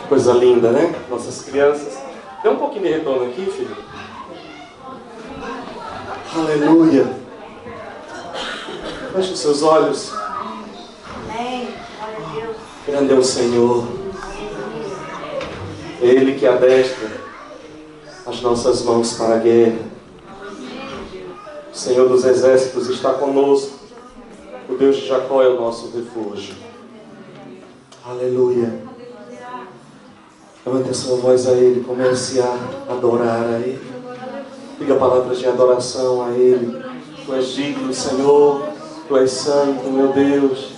Coisa linda, né? Nossas crianças. Dê um pouquinho de retorno aqui, filho. Aleluia. Feche os seus olhos. Amém. Glória a Deus. Grande é o Senhor. Ele que adestra as nossas mãos para a guerra. O Senhor dos exércitos está conosco. O Deus de Jacó é o nosso refúgio. Aleluia. Levante a sua voz a Ele, comece a adorar a Ele. Diga palavras de adoração a Ele. Tu és digno, Senhor. Tu és santo, meu Deus.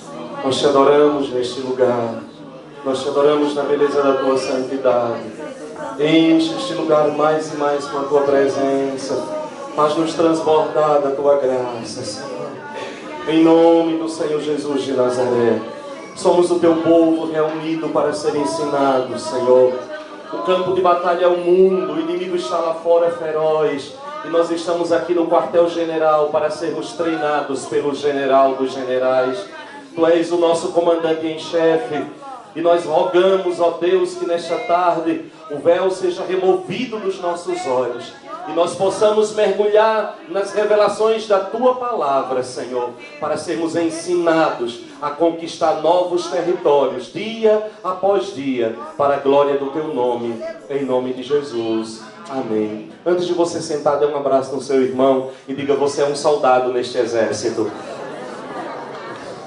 Nós te adoramos neste lugar. Nós te adoramos na beleza da Tua santidade. Enche este lugar mais e mais com a Tua presença. Faz-nos transbordar da Tua graça, Senhor. Em nome do Senhor Jesus de Nazaré. Somos o Teu povo reunido para ser ensinado, Senhor. O campo de batalha é o mundo, o inimigo está lá fora feroz. E nós estamos aqui no quartel-general para sermos treinados pelo general dos generais. Tu és o nosso comandante em chefe. E nós rogamos, ó Deus, que nesta tarde o véu seja removido dos nossos olhos. E nós possamos mergulhar nas revelações da Tua palavra, Senhor, para sermos ensinados a conquistar novos territórios, dia após dia, para a glória do Teu nome, em nome de Jesus. Amém. Antes de você sentar, dê um abraço no seu irmão e diga: você é um soldado neste exército.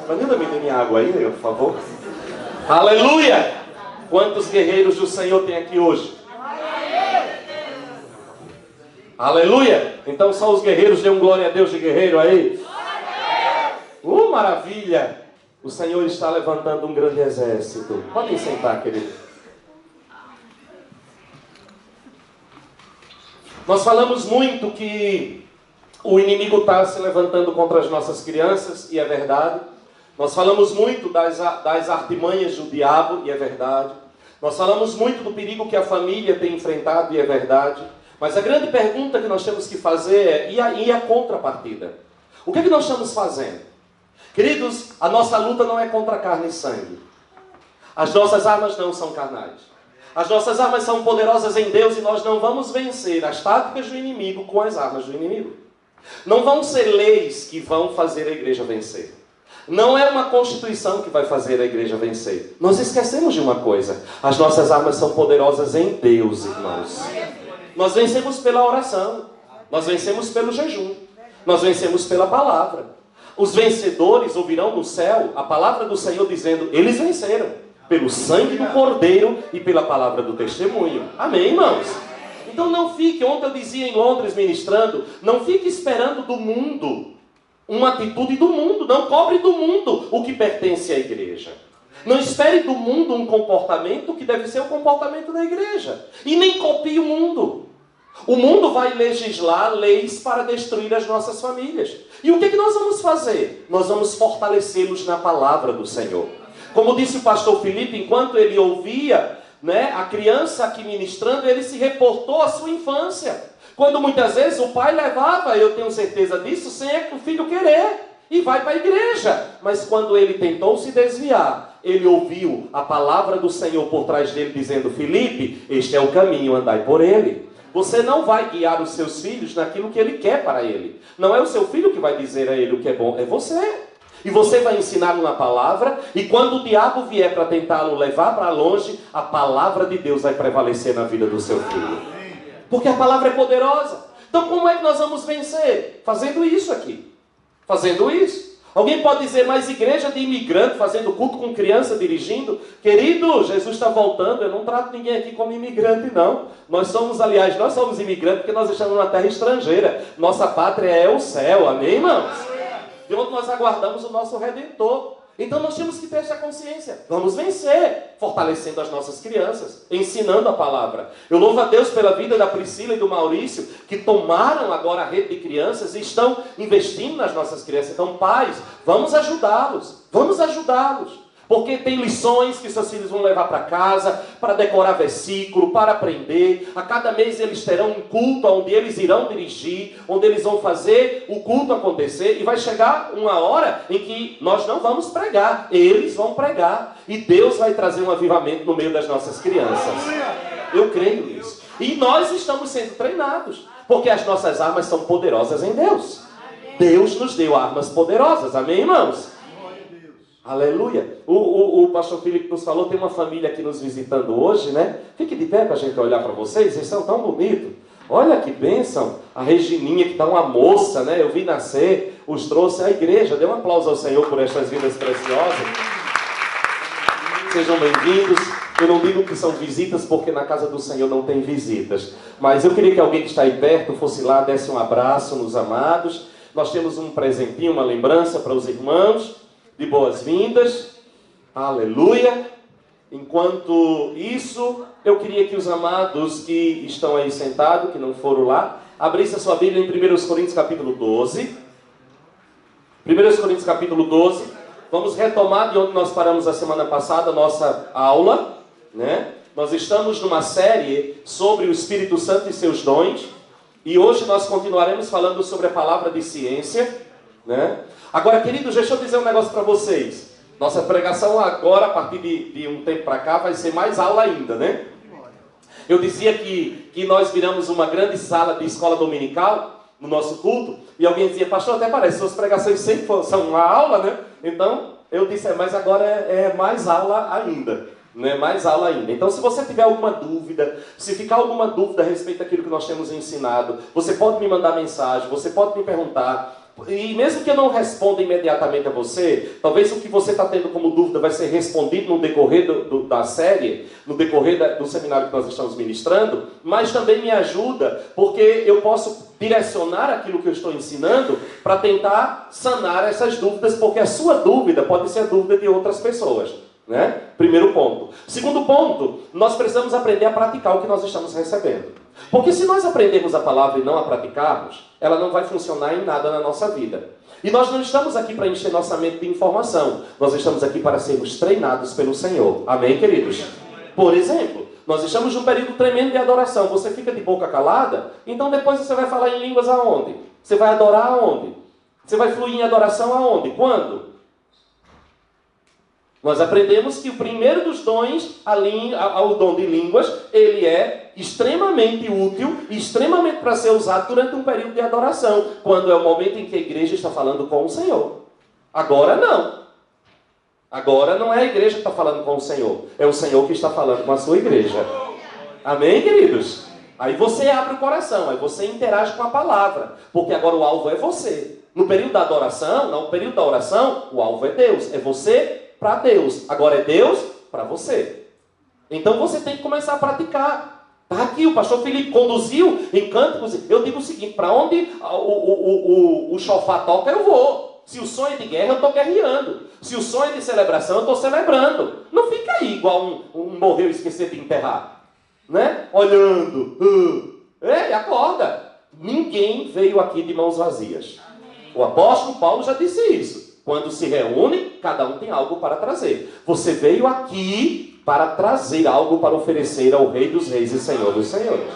Vanilda, me dê minha água aí, por favor. Aleluia! Quantos guerreiros do Senhor tem aqui hoje? Aleluia! Então só os guerreiros, dêem um glória a Deus de guerreiro aí. Maravilha! O Senhor está levantando um grande exército. Podem sentar, querido. Nós falamos muito que o inimigo está se levantando contra as nossas crianças, e é verdade. Nós falamos muito das artimanhas do diabo, e é verdade. Nós falamos muito do perigo que a família tem enfrentado, e é verdade. Mas a grande pergunta que nós temos que fazer é: e a contrapartida? O que é que nós estamos fazendo? Queridos, a nossa luta não é contra carne e sangue. As nossas armas não são carnais. As nossas armas são poderosas em Deus e nós não vamos vencer as táticas do inimigo com as armas do inimigo. Não vão ser leis que vão fazer a igreja vencer. Não é uma constituição que vai fazer a igreja vencer. Nós esquecemos de uma coisa: as nossas armas são poderosas em Deus, irmãos. Nós vencemos pela oração, nós vencemos pelo jejum, nós vencemos pela palavra. Os vencedores ouvirão no céu a palavra do Senhor dizendo: eles venceram pelo sangue do Cordeiro e pela palavra do testemunho. Amém, irmãos? Então não fique, ontem eu dizia em Londres ministrando, não fique esperando do mundo uma atitude do mundo, não cobre do mundo o que pertence à igreja. Não espere do mundo um comportamento que deve ser o comportamento da igreja. E nem copie o mundo. O mundo vai legislar leis para destruir as nossas famílias. E o que nós vamos fazer? Nós vamos fortalecê-los na palavra do Senhor. Como disse o pastor Felipe, enquanto ele ouvia, a criança aqui ministrando, ele se reportou à sua infância. Quando muitas vezes o pai levava, eu tenho certeza disso, sem o filho querer. E vai para a igreja. Mas quando ele tentou se desviar, ele ouviu a palavra do Senhor por trás dele dizendo: Felipe, este é o caminho, andai por ele. Você não vai guiar os seus filhos naquilo que ele quer para ele. Não é o seu filho que vai dizer a ele o que é bom, é você. E você vai ensiná-lo na palavra, e quando o diabo vier para tentá-lo levar para longe, a palavra de Deus vai prevalecer na vida do seu filho. Porque a palavra é poderosa. Então como é que nós vamos vencer? Fazendo isso aqui. Fazendo isso. Alguém pode dizer: mas igreja de imigrante, fazendo culto com criança, dirigindo? Querido, Jesus está voltando. Eu não trato ninguém aqui como imigrante, não. Nós somos imigrantes porque nós estamos numa terra estrangeira. Nossa pátria é o céu, amém, irmãos? De onde nós aguardamos o nosso Redentor. Então nós temos que ter essa consciência. Vamos vencer, fortalecendo as nossas crianças, ensinando a palavra. Eu louvo a Deus pela vida da Priscila e do Maurício, que tomaram agora a rede de crianças e estão investindo nas nossas crianças. Então, pais, vamos ajudá-los. Vamos ajudá-los. Porque tem lições que seus filhos vão levar para casa, para decorar versículo, para aprender. A cada mês eles terão um culto onde eles irão dirigir, onde eles vão fazer o culto acontecer. E vai chegar uma hora em que nós não vamos pregar, eles vão pregar. E Deus vai trazer um avivamento no meio das nossas crianças. Eu creio nisso. E nós estamos sendo treinados, porque as nossas armas são poderosas em Deus. Deus nos deu armas poderosas, amém, irmãos? Aleluia. O pastor Felipe nos falou, tem uma família aqui nos visitando hoje, né? Fique de pé para a gente olhar para vocês, eles são tão bonitos. Olha que bênção. A Regininha, que está uma moça, né? Eu vi nascer, os trouxe à igreja. Dê um aplauso ao Senhor por estas vidas preciosas. Sejam bem-vindos. Eu não digo que são visitas, porque na casa do Senhor não tem visitas. Mas eu queria que alguém que está aí perto fosse lá, desse um abraço nos amados. Nós temos um presentinho, uma lembrança para os irmãos, de boas-vindas. Aleluia. Enquanto isso, eu queria que os amados que estão aí sentados, que não foram lá, abrissem a sua Bíblia em 1 Coríntios capítulo 12. 1 Coríntios capítulo 12. Vamos retomar de onde nós paramos a semana passada, a nossa aula, né? Nós estamos numa série sobre o Espírito Santo e seus dons. E hoje nós continuaremos falando sobre a palavra de ciência, né? Agora, queridos, deixa eu dizer um negócio para vocês. Nossa pregação agora, a partir de um tempo para cá, vai ser mais aula ainda, né? Eu dizia que nós viramos uma grande sala de escola dominical no nosso culto, e alguém dizia, pastor, até parece, suas pregações sempre são uma aula, né? Então, eu disse, mas agora é mais aula ainda. Né? Mais aula ainda. Então, se você tiver alguma dúvida, se ficar alguma dúvida a respeito daquilo que nós temos ensinado, você pode me mandar mensagem, você pode me perguntar. E mesmo que eu não responda imediatamente a você, talvez o que você está tendo como dúvida vai ser respondido no decorrer da série, no decorrer do seminário que nós estamos ministrando, mas também me ajuda, porque eu posso direcionar aquilo que eu estou ensinando para tentar sanar essas dúvidas, porque a sua dúvida pode ser a dúvida de outras pessoas. Né? Primeiro ponto. Segundo ponto, nós precisamos aprender a praticar o que nós estamos recebendo. Porque se nós aprendermos a palavra e não a praticarmos, ela não vai funcionar em nada na nossa vida. E nós não estamos aqui para encher nossa mente de informação. Nós estamos aqui para sermos treinados pelo Senhor. Amém, queridos? Por exemplo, nós estamos num período tremendo de adoração. Você fica de boca calada, então depois você vai falar em línguas aonde? Você vai adorar aonde? Você vai fluir em adoração aonde? Quando? Nós aprendemos que o primeiro dos dons, o dom de línguas, ele é extremamente útil e extremamente para ser usado durante um período de adoração, quando é o momento em que a igreja está falando com o Senhor. Agora não. Agora não é a igreja que está falando com o Senhor, é o Senhor que está falando com a sua igreja. Amém, queridos? Aí você abre o coração, aí você interage com a palavra, porque agora o alvo é você. No período da adoração, no período da oração, o alvo é Deus, é você para Deus. Agora é Deus para você. Então você tem que começar a praticar. Está aqui, o pastor Felipe conduziu em cânticos. Eu digo o seguinte, para onde o chofar toca, eu vou. Se o som é de guerra, eu estou guerreando. Se o som é de celebração, eu estou celebrando. Não fica aí igual um morreu e esqueceu de enterrar. Né? Olhando. Acorda. Ninguém veio aqui de mãos vazias. O apóstolo Paulo já disse isso. Quando se reúne, cada um tem algo para trazer. Você veio aqui para trazer algo para oferecer ao Rei dos Reis e Senhor dos Senhores.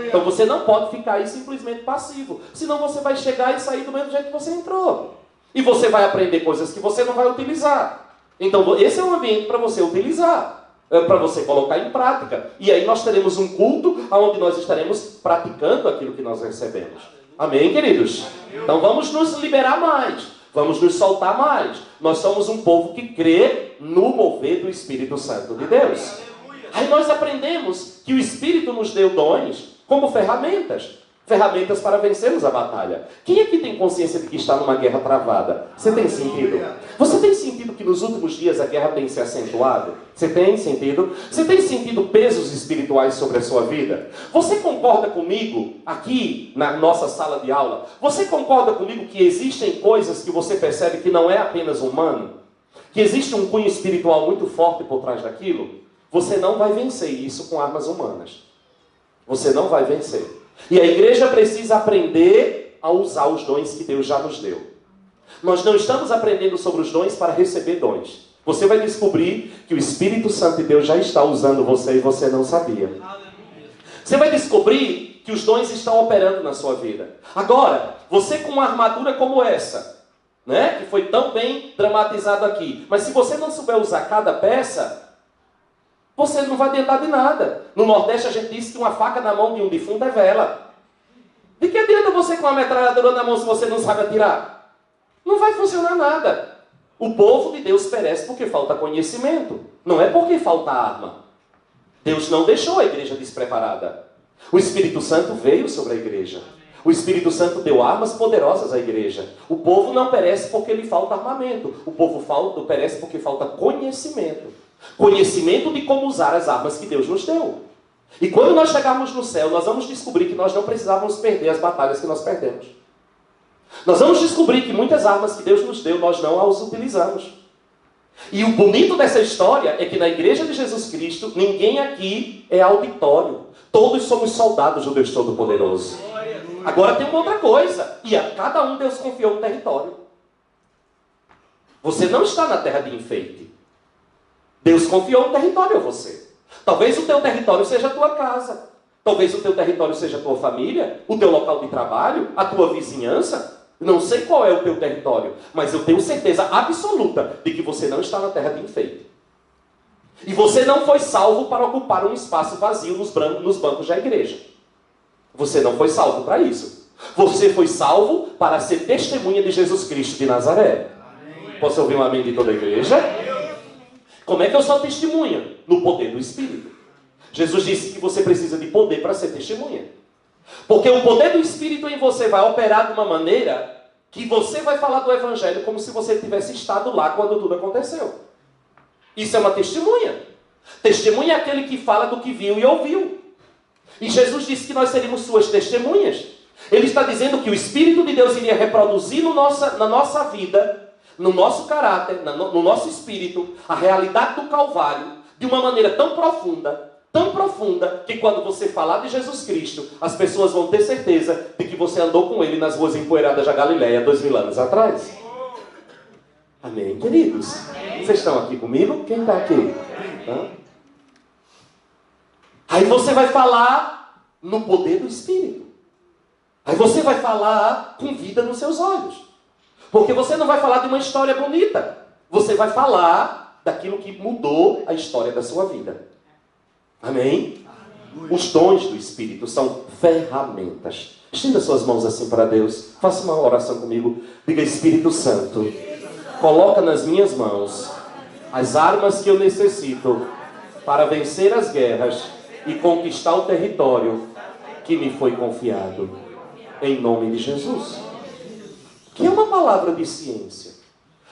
Então você não pode ficar aí simplesmente passivo. Senão você vai chegar e sair do mesmo jeito que você entrou. E você vai aprender coisas que você não vai utilizar. Então esse é um ambiente para você utilizar. Para você colocar em prática. E aí nós teremos um culto onde nós estaremos praticando aquilo que nós recebemos. Amém, queridos? Então vamos nos liberar mais. Vamos nos soltar mais. Nós somos um povo que crê no mover do Espírito Santo de Deus. Aí nós aprendemos que o Espírito nos deu dons como ferramentas. Ferramentas para vencermos a batalha. Quem aqui tem consciência de que está numa guerra travada? Você tem sentido? Você tem sentido que nos últimos dias a guerra tem se acentuado? Você tem sentido? Você tem sentido pesos espirituais sobre a sua vida? Você concorda comigo, aqui na nossa sala de aula, você concorda comigo que existem coisas que você percebe que não é apenas humano? Que existe um cunho espiritual muito forte por trás daquilo? Você não vai vencer isso com armas humanas. Você não vai vencer. E a igreja precisa aprender a usar os dons que Deus já nos deu. Nós não estamos aprendendo sobre os dons para receber dons. Você vai descobrir que o Espírito Santo de Deus já está usando você e você não sabia. Você vai descobrir que os dons estão operando na sua vida. Agora, você com uma armadura como essa, né, que foi tão bem dramatizado aqui, mas se você não souber usar cada peça, você não vai adiantar de nada. No Nordeste a gente diz que uma faca na mão de um defunto é vela. De que adianta você com uma metralhadora na mão se você não sabe atirar? Não vai funcionar nada. O povo de Deus perece porque falta conhecimento. Não é porque falta arma. Deus não deixou a igreja despreparada. O Espírito Santo veio sobre a igreja. O Espírito Santo deu armas poderosas à igreja. O povo não perece porque lhe falta armamento. O povo perece porque falta conhecimento. Conhecimento de como usar as armas que Deus nos deu. E quando nós chegarmos no céu, nós vamos descobrir que nós não precisávamos perder as batalhas que nós perdemos. Nós vamos descobrir que muitas armas que Deus nos deu, nós não as utilizamos. E o bonito dessa história é que na igreja de Jesus Cristo, ninguém aqui é auditório. Todos somos soldados do Deus Todo-Poderoso. Agora tem uma outra coisa. E a cada um Deus confiou um território. Você não está na terra de enfeite. Deus confiou um território a você. Talvez o teu território seja a tua casa. Talvez o teu território seja a tua família, o teu local de trabalho, a tua vizinhança. Não sei qual é o teu território, mas eu tenho certeza absoluta de que você não está na terra de enfeite. E você não foi salvo para ocupar um espaço vazio nos bancos da igreja. Você não foi salvo para isso. Você foi salvo para ser testemunha de Jesus Cristo de Nazaré. Amém. Posso ouvir um amém de toda a igreja? Como é que eu sou testemunha? No poder do Espírito. Jesus disse que você precisa de poder para ser testemunha. Porque o poder do Espírito em você vai operar de uma maneira que você vai falar do Evangelho como se você tivesse estado lá quando tudo aconteceu. Isso é uma testemunha. Testemunha é aquele que fala do que viu e ouviu. E Jesus disse que nós seríamos suas testemunhas. Ele está dizendo que o Espírito de Deus iria reproduzir na nossa vida, no nosso caráter, no nosso espírito, a realidade do Calvário, de uma maneira tão profunda, que quando você falar de Jesus Cristo, as pessoas vão ter certeza de que você andou com Ele nas ruas empoeiradas da Galileia 2000 anos atrás. Amém, queridos? Vocês estão aqui comigo? Quem está aqui? Aí você vai falar no poder do Espírito. Aí você vai falar com vida nos seus olhos. Porque você não vai falar de uma história bonita. Você vai falar daquilo que mudou a história da sua vida. Amém? Os dons do Espírito são ferramentas. Estenda suas mãos assim para Deus. Faça uma oração comigo. Diga: Espírito Santo, coloca nas minhas mãos as armas que eu necessito para vencer as guerras e conquistar o território que me foi confiado. Em nome de Jesus. Que é uma palavra de ciência.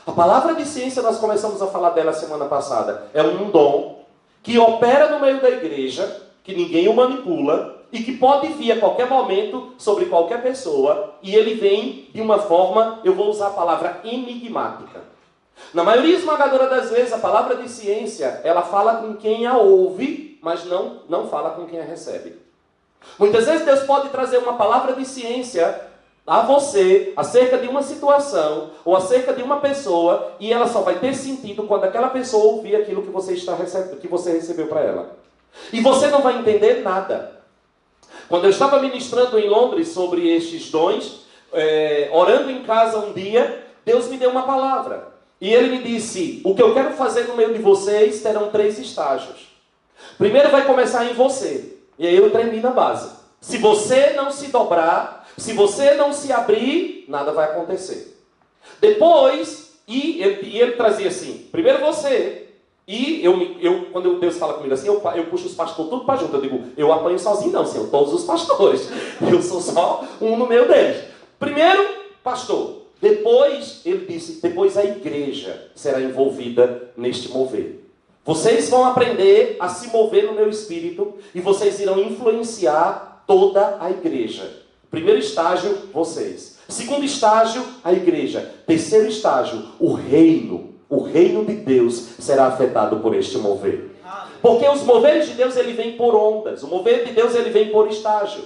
A palavra de ciência, nós começamos a falar dela semana passada. É um dom que opera no meio da igreja, que ninguém o manipula, e que pode vir a qualquer momento sobre qualquer pessoa, e ele vem de uma forma, eu vou usar a palavra enigmática. Na maioria esmagadora das vezes, a palavra de ciência, ela fala com quem a ouve, mas não fala com quem a recebe. Muitas vezes Deus pode trazer uma palavra de ciência a você, acerca de uma situação, ou acerca de uma pessoa, e ela só vai ter sentido quando aquela pessoa ouvir aquilo que você recebeu para ela. E você não vai entender nada. Quando eu estava ministrando em Londres sobre estes dons, orando em casa um dia, Deus me deu uma palavra. E Ele me disse: o que eu quero fazer no meio de vocês terão 3 estágios. Primeiro vai começar em você. E aí eu tremi na base. Se você não se dobrar, se você não se abrir, nada vai acontecer. Depois, ele trazia assim: primeiro você. E quando Deus fala comigo assim, eu puxo os pastores tudo para junto. Eu digo: eu apanho sozinho não, Senhor, todos os pastores. Eu sou só um no meio deles. Primeiro, pastor. Depois, ele disse, depois a igreja será envolvida neste mover. Vocês vão aprender a se mover no meu espírito e vocês irão influenciar toda a igreja. Primeiro estágio, vocês. Segundo estágio, a igreja. Terceiro estágio, o reino. O reino de Deus será afetado por este mover. Porque os moveres de Deus, ele vem por ondas. O mover de Deus, ele vem por estágio.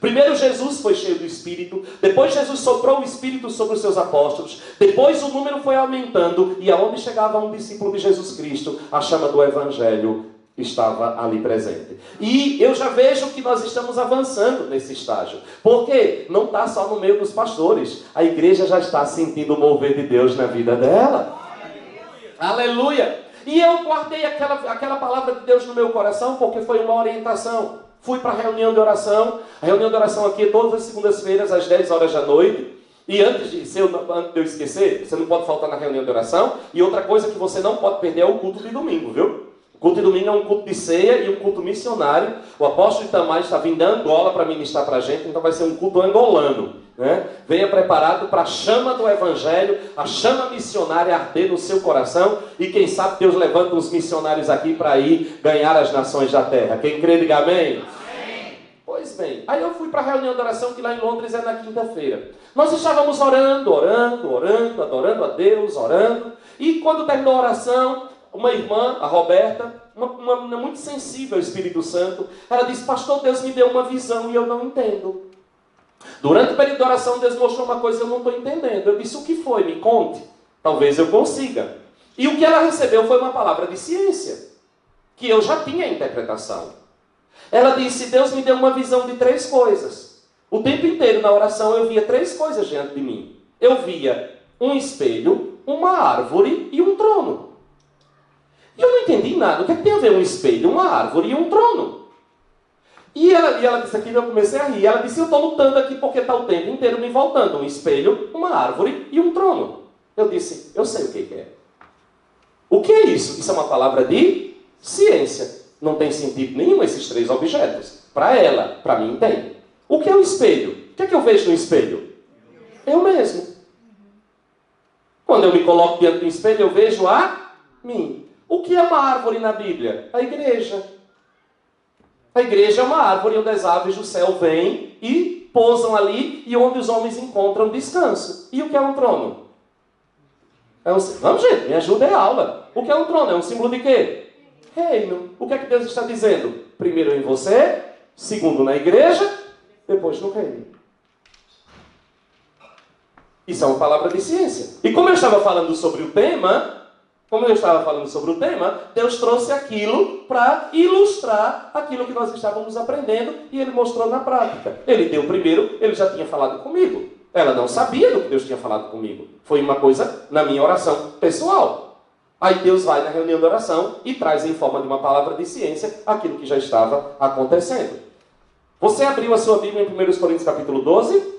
Primeiro Jesus foi cheio do Espírito, depois Jesus soprou o Espírito sobre os seus apóstolos, depois o número foi aumentando, e aonde chegava um discípulo de Jesus Cristo, a chama do Evangelho estava ali presente. E eu já vejo que nós estamos avançando nesse estágio. Porque não está só no meio dos pastores. A igreja já está sentindo o mover de Deus na vida dela. Aleluia! E eu guardei aquela palavra de Deus no meu coração porque foi uma orientação. Fui para a reunião de oração. A reunião de oração aqui é todas as segundas-feiras às 10 horas da noite. E antes de eu esquecer, você não pode faltar na reunião de oração. E outra coisa que você não pode perder é o culto de domingo, viu? O culto de domingo é um culto de ceia e um culto missionário. O apóstolo Itamar está vindo da Angola para ministrar para a gente, então vai ser um culto angolano, né? Venha preparado para a chama do Evangelho, a chama missionária arder no seu coração, e quem sabe Deus levanta os missionários aqui para ir ganhar as nações da terra. Quem crê, diga amém. Pois bem, aí eu fui para a reunião de oração, que lá em Londres é na quinta-feira. Nós estávamos orando, adorando a Deus, orando, e quando terminou a oração, uma irmã, a Roberta, uma muito sensível ao Espírito Santo, ela disse: pastor, Deus me deu uma visão e eu não entendo. Durante o período de oração, Deus mostrou uma coisa que eu não estou entendendo. Eu disse: o que foi? Me conte. Talvez eu consiga. E o que ela recebeu foi uma palavra de ciência, que eu já tinha a interpretação. Ela disse: Deus me deu uma visão de 3 coisas. O tempo inteiro na oração eu via 3 coisas diante de mim. Eu via um espelho, uma árvore e um trono. E eu não entendi nada. O que é que tem a ver um espelho, uma árvore e um trono? E ela disse aquilo, eu comecei a rir. Ela disse: eu estou lutando aqui porque está o tempo inteiro me voltando um espelho, uma árvore e um trono. Eu disse: eu sei o que é. O que é isso? Isso é uma palavra de ciência. Não tem sentido nenhum esses 3 objetos. Para ela, para mim tem. O que é o espelho? O que é que eu vejo no espelho? Eu mesmo. Quando eu me coloco diante do espelho, eu vejo a mim. O que é uma árvore na Bíblia? A igreja. A igreja é uma árvore onde as aves do céu vêm e pousam ali, e onde os homens encontram descanso. E o que é um trono? Vamos, gente, me ajuda, é aula. O que é um trono? É um símbolo de quê? Reino. O que é que Deus está dizendo? Primeiro em você, segundo na igreja, depois no reino. Isso é uma palavra de ciência. E como eu estava falando sobre o tema, Deus trouxe aquilo para ilustrar aquilo que nós estávamos aprendendo, e Ele mostrou na prática. Ele deu primeiro, Ele já tinha falado comigo. Ela não sabia do que Deus tinha falado comigo. Foi uma coisa na minha oração pessoal. Aí Deus vai na reunião de oração e traz em forma de uma palavra de ciência aquilo que já estava acontecendo. Você abriu a sua Bíblia em 1 Coríntios capítulo 12?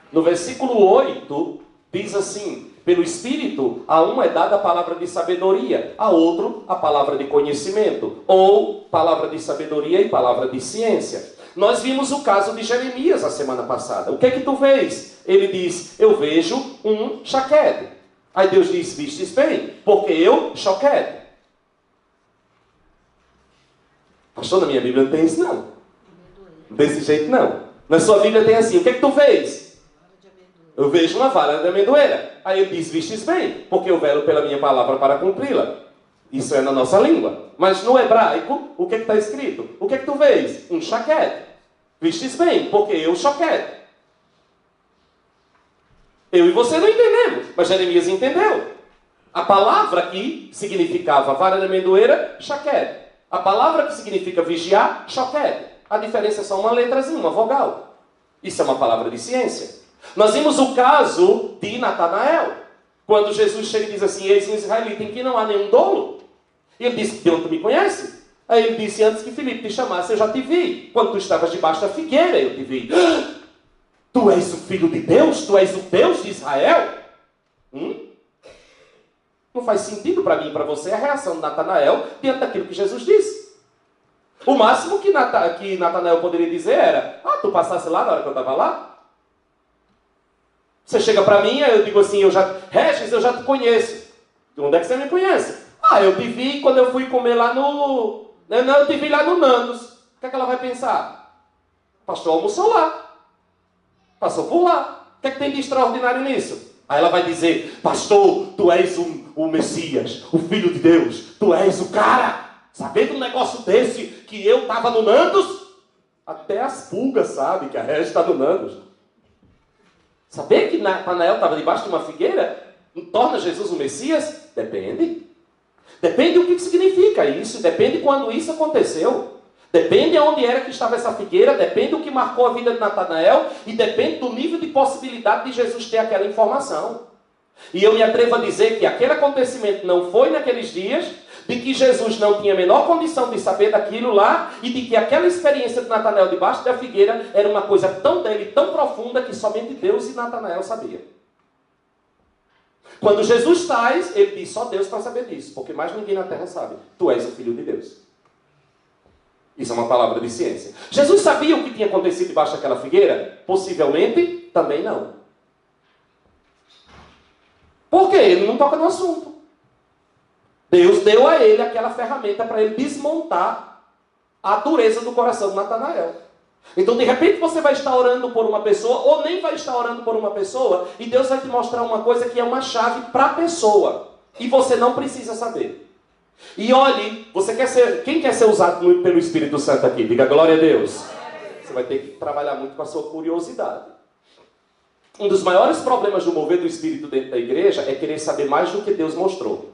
No versículo 8, diz assim: pelo Espírito, a um é dada a palavra de sabedoria, a outro a palavra de conhecimento, ou palavra de sabedoria e palavra de ciência. Nós vimos o caso de Jeremias a semana passada. O que é que tu vês? Ele diz: eu vejo um chaquede. Aí Deus diz: vistes bem, porque eu choquede. Pastor, na minha Bíblia não tem isso não. Desse jeito não. Na sua Bíblia tem assim: o que é que tu vês? Eu vejo uma vara de amendoeira. Aí ele diz: vistes bem, porque eu velo pela minha palavra para cumpri-la. Isso é na nossa língua. Mas no hebraico, o que está escrito? O que é que tu vês? Um chaquede. Vistes bem, porque eu choquede. Eu e você não entendemos, mas Jeremias entendeu. A palavra que significava vara de amendoeira, chaquede. A palavra que significa vigiar, choquede. A diferença é só uma letrazinha, uma vogal. Isso é uma palavra de ciência. Nós vimos o caso de Natanael, quando Jesus chega e diz assim: eis um israelita em que não há nenhum dolo. E ele disse: de onde tu me conhece? Aí ele disse: antes que Filipe te chamasse, eu já te vi. Quando tu estavas debaixo da figueira, eu te vi. Tu és o Filho de Deus? Tu és o Deus de Israel? Não faz sentido para mim e para você a reação de Natanael diante daquilo que Jesus disse. O máximo que Natanael poderia dizer era: tu passasse lá na hora que eu estava lá? Você chega para mim, aí eu digo assim: Regis, eu já te conheço. De onde é que você me conhece? Eu te vi quando eu fui comer lá no... Não, eu te vi lá no Nandos. O que é que ela vai pensar? O pastor almoçou lá. Passou por lá. O que é que tem de extraordinário nisso? Aí ela vai dizer: pastor, tu és o Messias, o Filho de Deus. Tu és o cara. Sabendo um negócio desse, que eu estava no Nandos? Até as pulgas sabem que a Regis está no Nandos. Saber que Natanael estava debaixo de uma figueira torna Jesus o Messias? Depende. Depende do que significa isso. Depende quando isso aconteceu. Depende de onde era que estava essa figueira. Depende do que marcou a vida de Natanael. E depende do nível de possibilidade de Jesus ter aquela informação. E eu me atrevo a dizer que aquele acontecimento não foi naqueles dias, de que Jesus não tinha a menor condição de saber daquilo lá, e de que aquela experiência de Natanael debaixo da figueira era uma coisa tão dele, tão profunda, que somente Deus e Natanael sabiam. Quando Jesus traz, ele diz, só Deus para saber disso, porque mais ninguém na terra sabe. Tu és o Filho de Deus. Isso é uma palavra de ciência. Jesus sabia o que tinha acontecido debaixo daquela figueira? Possivelmente, também não. Por quê? Ele não toca no assunto. Deus deu a ele aquela ferramenta para ele desmontar a dureza do coração de Natanael. Então, de repente, você vai estar orando por uma pessoa, ou nem vai estar orando por uma pessoa, e Deus vai te mostrar uma coisa que é uma chave para a pessoa. E você não precisa saber. E olhe, quem quer ser usado pelo Espírito Santo aqui? Diga glória a Deus. Você vai ter que trabalhar muito com a sua curiosidade. Um dos maiores problemas do mover do Espírito dentro da igreja é querer saber mais do que Deus mostrou.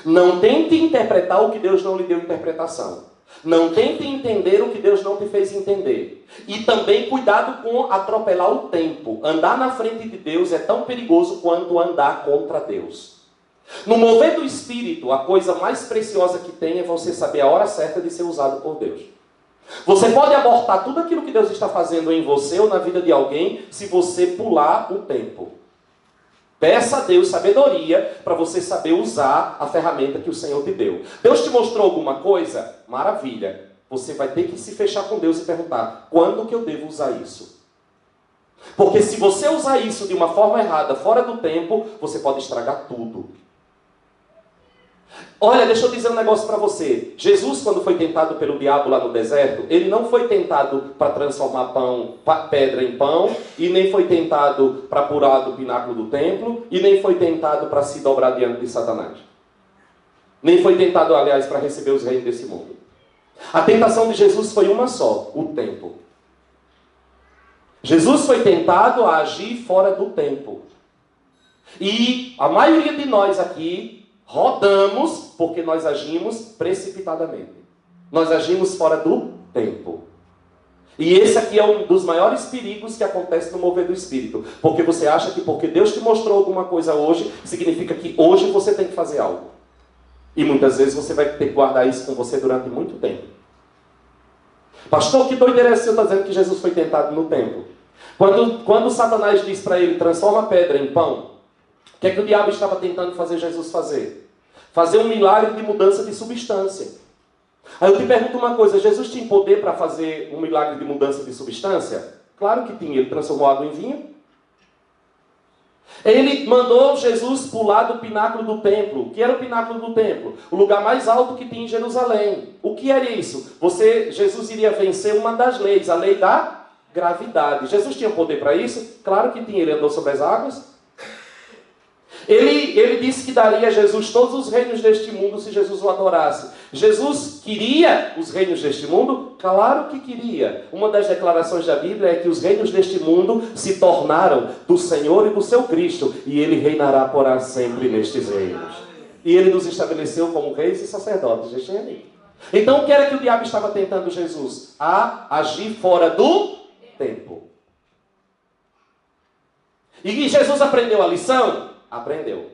Não tente interpretar o que Deus não lhe deu interpretação. Não tente entender o que Deus não te fez entender. E também cuidado com atropelar o tempo. Andar na frente de Deus é tão perigoso quanto andar contra Deus. No mover do Espírito, a coisa mais preciosa que tem é você saber a hora certa de ser usado por Deus. Você pode abortar tudo aquilo que Deus está fazendo em você ou na vida de alguém se você pular o tempo. Peça a Deus sabedoria para você saber usar a ferramenta que o Senhor te deu. Deus te mostrou alguma coisa? Maravilha. Você vai ter que se fechar com Deus e perguntar, quando que eu devo usar isso? Porque se você usar isso de uma forma errada, fora do tempo, você pode estragar tudo. Olha, deixa eu dizer um negócio para você. Jesus, quando foi tentado pelo diabo lá no deserto, ele não foi tentado para transformar pedra em pão, e nem foi tentado para pular do pináculo do templo, e nem foi tentado para se dobrar diante de Satanás. Nem foi tentado, aliás, para receber os reinos desse mundo. A tentação de Jesus foi uma só, o tempo. Jesus foi tentado a agir fora do tempo. E a maioria de nós aqui rodamos porque nós agimos precipitadamente. Nós agimos fora do tempo. E esse aqui é um dos maiores perigos que acontece no mover do Espírito. Porque você acha que porque Deus te mostrou alguma coisa hoje, significa que hoje você tem que fazer algo. E muitas vezes você vai ter que guardar isso com você durante muito tempo. Pastor, que doideira é essa? Você está dizendo que Jesus foi tentado no tempo. Quando Satanás diz para ele, transforma a pedra em pão, o que é que o diabo estava tentando fazer Jesus fazer? Fazer um milagre de mudança de substância. Aí eu te pergunto uma coisa, Jesus tinha poder para fazer um milagre de mudança de substância? Claro que tinha, ele transformou água em vinho. Ele mandou Jesus pular do pináculo do templo. O que era o pináculo do templo? O lugar mais alto que tinha em Jerusalém. O que era isso? Jesus iria vencer uma das leis, a lei da gravidade. Jesus tinha poder para isso? Claro que tinha, ele andou sobre as águas. Ele disse que daria a Jesus todos os reinos deste mundo se Jesus o adorasse. Jesus queria os reinos deste mundo? Claro que queria. Uma das declarações da Bíblia é que os reinos deste mundo se tornaram do Senhor e do seu Cristo, e ele reinará por sempre nestes reinos. E ele nos estabeleceu como reis e sacerdotes deste reino. Então o que era que o diabo estava tentando Jesus? A agir fora do tempo. E Jesus aprendeu a lição? Aprendeu.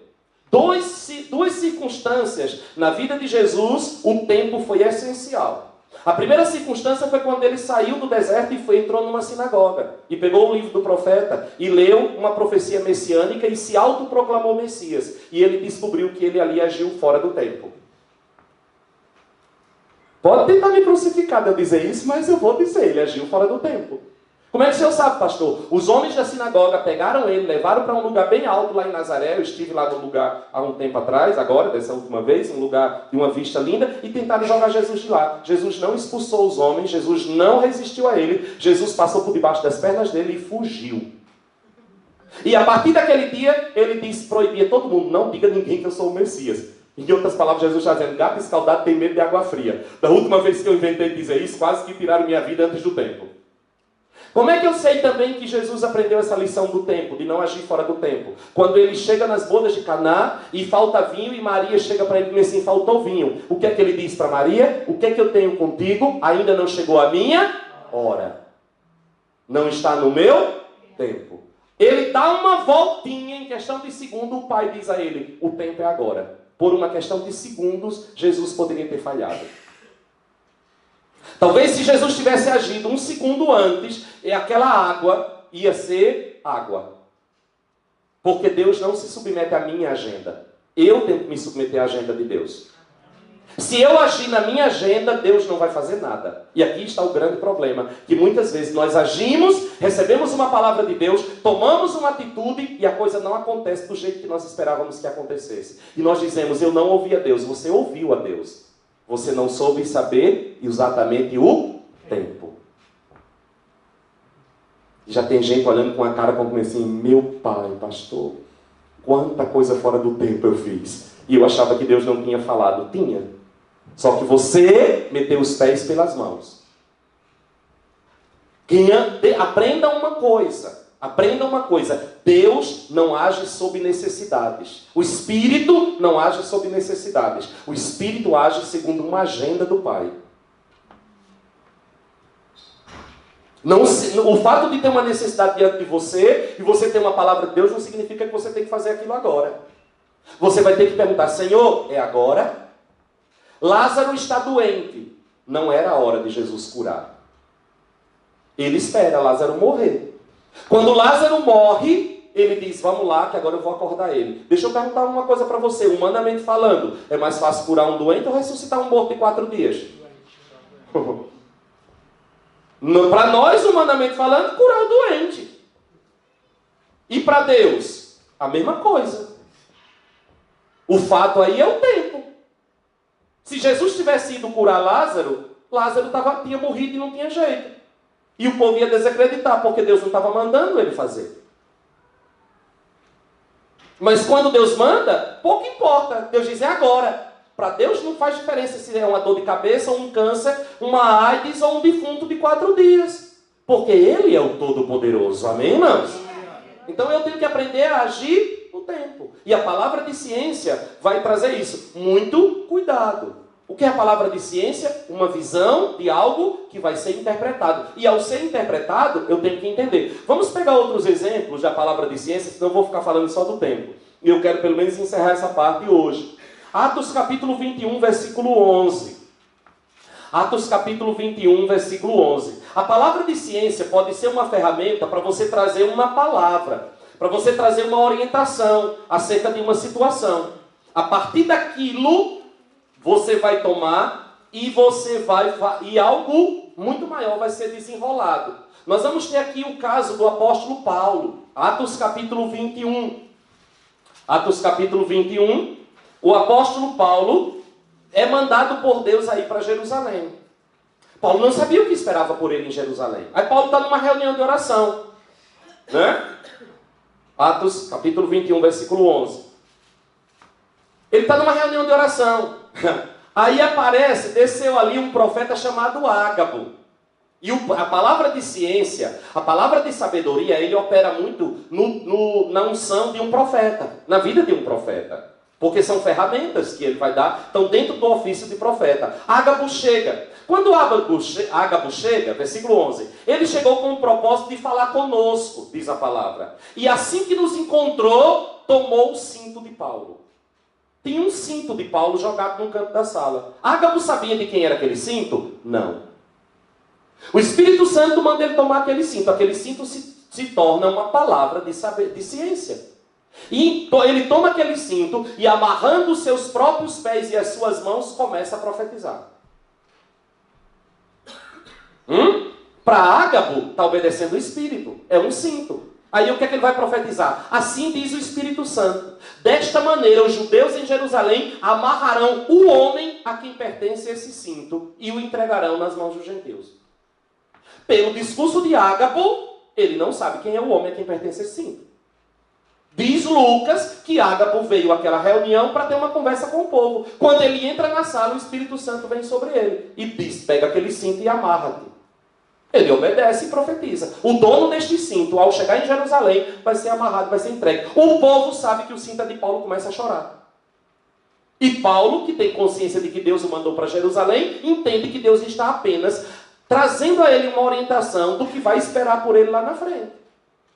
Duas circunstâncias na vida de Jesus, o tempo foi essencial. A primeira circunstância foi quando ele saiu do deserto e entrou numa sinagoga. E pegou o livro do profeta e leu uma profecia messiânica e se autoproclamou Messias. E ele descobriu que ele ali agiu fora do tempo. Pode tentar me crucificar de eu dizer isso, mas eu vou dizer, ele agiu fora do tempo. Como é que o senhor sabe, pastor? Os homens da sinagoga pegaram ele, levaram para um lugar bem alto lá em Nazaré. Eu estive lá no lugar há um tempo atrás, agora, dessa última vez, um lugar de uma vista linda, e tentaram jogar Jesus de lá. Jesus não expulsou os homens, Jesus não resistiu a ele, Jesus passou por debaixo das pernas dele e fugiu. E a partir daquele dia, ele disse, proibia todo mundo, não diga a ninguém que eu sou o Messias. Em outras palavras, Jesus está dizendo, gato escaldado tem medo de água fria. Da última vez que eu inventei dizer isso, quase que tiraram minha vida antes do tempo. Como é que eu sei também que Jesus aprendeu essa lição do tempo, de não agir fora do tempo? Quando ele chega nas bodas de Caná e falta vinho, e Maria chega para ele e diz assim, faltou vinho. O que é que ele diz para Maria? O que é que eu tenho contigo? Ainda não chegou a minha hora. Não está no meu tempo. Ele dá uma voltinha, em questão de segundo, o pai diz a ele, o tempo é agora. Por uma questão de segundos, Jesus poderia ter falhado. Talvez se Jesus tivesse agido um segundo antes, aquela água ia ser água. Porque Deus não se submete à minha agenda. Eu tenho que me submeter à agenda de Deus. Se eu agir na minha agenda, Deus não vai fazer nada. E aqui está o grande problema. Que muitas vezes nós agimos, recebemos uma palavra de Deus, tomamos uma atitude e a coisa não acontece do jeito que nós esperávamos que acontecesse. E nós dizemos, eu não ouvi a Deus. Você ouviu a Deus. Você não soube saber exatamente o tempo. Já tem gente olhando com a cara como assim, meu pai, pastor, quanta coisa fora do tempo eu fiz. E eu achava que Deus não tinha falado. Tinha. Só que você meteu os pés pelas mãos. Aprenda uma coisa. Aprenda uma coisa. Deus não age sob necessidades. O Espírito não age sob necessidades. O Espírito age segundo uma agenda do Pai. O fato de ter uma necessidade diante de você e você ter uma palavra de Deus não significa que você tem que fazer aquilo agora. Você vai ter que perguntar, Senhor, é agora? Lázaro está doente. Não era a hora de Jesus curar. Ele espera Lázaro morrer. Quando Lázaro morre, ele diz, vamos lá que agora eu vou acordar ele. Deixa eu perguntar uma coisa para você, humanamente falando. É mais fácil curar um doente ou ressuscitar um morto em 4 dias? Para nós, humanamente falando, curar o doente. E para Deus, a mesma coisa. O fato aí é o tempo. Se Jesus tivesse ido curar Lázaro, Lázaro tinha morrido e não tinha jeito. E o povo ia desacreditar, porque Deus não estava mandando ele fazer. Mas quando Deus manda, pouco importa. Deus diz, é agora. Para Deus não faz diferença se é uma dor de cabeça, um câncer, uma AIDS ou um defunto de 4 dias. Porque Ele é o Todo-Poderoso. Amém, irmãos? Então eu tenho que aprender a agir no tempo. E a palavra de ciência vai trazer isso. Muito cuidado. O que é a palavra de ciência? Uma visão de algo que vai ser interpretado. E ao ser interpretado, eu tenho que entender. Vamos pegar outros exemplos da palavra de ciência, senão eu vou ficar falando só do tempo. E eu quero pelo menos encerrar essa parte hoje. Atos capítulo 21, versículo 11. Atos capítulo 21, versículo 11. A palavra de ciência pode ser uma ferramenta para você trazer uma palavra, para você trazer uma orientação acerca de uma situação. A partir daquilo, você vai tomar e algo muito maior vai ser desenrolado. Nós vamos ter aqui o caso do apóstolo Paulo. Atos capítulo 21. Atos capítulo 21. O apóstolo Paulo é mandado por Deus aí para Jerusalém. Paulo não sabia o que esperava por ele em Jerusalém. Aí Paulo está numa reunião de oração. Né? Atos capítulo 21, versículo 11. Ele está numa reunião de oração. Aí desceu ali um profeta chamado Ágabo. E a palavra de ciência, a palavra de sabedoria, ele opera muito na unção de um profeta, na vida de um profeta. Porque são ferramentas que ele vai dar, estão dentro do ofício de profeta. Ágabo chega. Quando Ágabo chega, versículo 11, ele chegou com o propósito de falar conosco, diz a palavra. E assim que nos encontrou, tomou o cinto de Paulo. Tinha um cinto de Paulo jogado no canto da sala. Ágabo sabia de quem era aquele cinto? Não. O Espírito Santo manda ele tomar aquele cinto. Aquele cinto se torna uma palavra de ciência. E ele toma aquele cinto e amarrando os seus próprios pés e as suas mãos, começa a profetizar. Para Ágabo, está obedecendo o Espírito. É um cinto. Aí o que é que ele vai profetizar? Assim diz o Espírito Santo. Desta maneira, os judeus em Jerusalém amarrarão o homem a quem pertence esse cinto e o entregarão nas mãos dos gentios. Pelo discurso de Ágabo, ele não sabe quem é o homem a quem pertence esse cinto. Diz Lucas que Ágabo veio àquela reunião para ter uma conversa com o povo. Quando ele entra na sala, o Espírito Santo vem sobre ele e diz: pega aquele cinto e amarra-te. Ele obedece e profetiza. O dono deste cinto, ao chegar em Jerusalém, vai ser amarrado, vai ser entregue. O povo sabe que o cinto é de Paulo, começa a chorar. E Paulo, que tem consciência de que Deus o mandou para Jerusalém, entende que Deus está apenas trazendo a ele uma orientação do que vai esperar por ele lá na frente.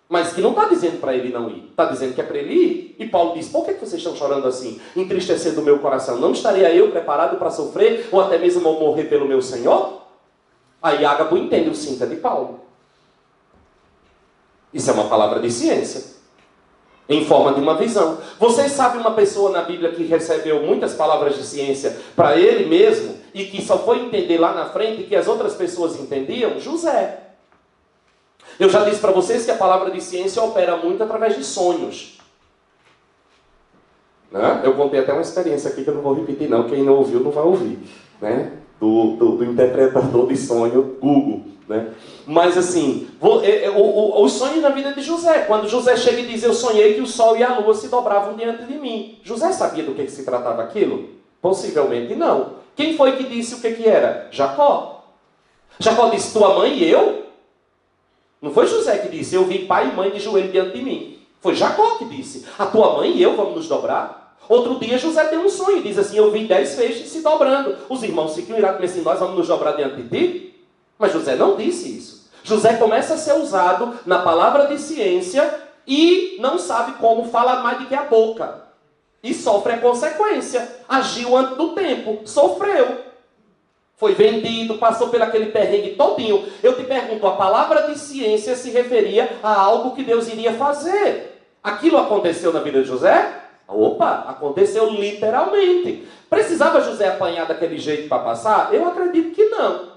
Mas que não está dizendo para ele não ir. Está dizendo que é para ele ir. E Paulo diz: por que vocês estão chorando assim? Entristecendo o meu coração. Não estaria eu preparado para sofrer ou até mesmo morrer pelo meu Senhor? Aí Ágabo entende o cinto de Paulo. Isso é uma palavra de ciência. Em forma de uma visão. Vocês sabem uma pessoa na Bíblia que recebeu muitas palavras de ciência para ele mesmo e que só foi entender lá na frente que as outras pessoas entendiam? José. Eu já disse para vocês que a palavra de ciência opera muito através de sonhos. Né? Eu contei até uma experiência aqui que eu não vou repetir não. Quem não ouviu não vai ouvir. Né? Do interpretador de sonho, Google. Né? Mas assim, os sonhos na vida de José. Quando José chega e diz: eu sonhei que o sol e a lua se dobravam diante de mim. José sabia do que se tratava aquilo? Possivelmente não. Quem foi que disse o que era? Jacó. Jacó disse: tua mãe e eu? Não foi José que disse: eu vi pai e mãe de joelho diante de mim. Foi Jacó que disse: a tua mãe e eu vamos nos dobrar? Outro dia José tem um sonho e diz assim: eu vi 10 feixes se dobrando. Os irmãos ficam irados e dizem assim: nós vamos nos dobrar diante de ti? Mas José não disse isso. José começa a ser usado na palavra de ciência e não sabe como, fala mais do que a boca. E sofre a consequência. Agiu antes do tempo, sofreu. Foi vendido, passou por aquele perrengue todinho. Eu te pergunto, a palavra de ciência se referia a algo que Deus iria fazer. Aquilo aconteceu na vida de José? Opa, aconteceu literalmente. Precisava José apanhar daquele jeito para passar? Eu acredito que não.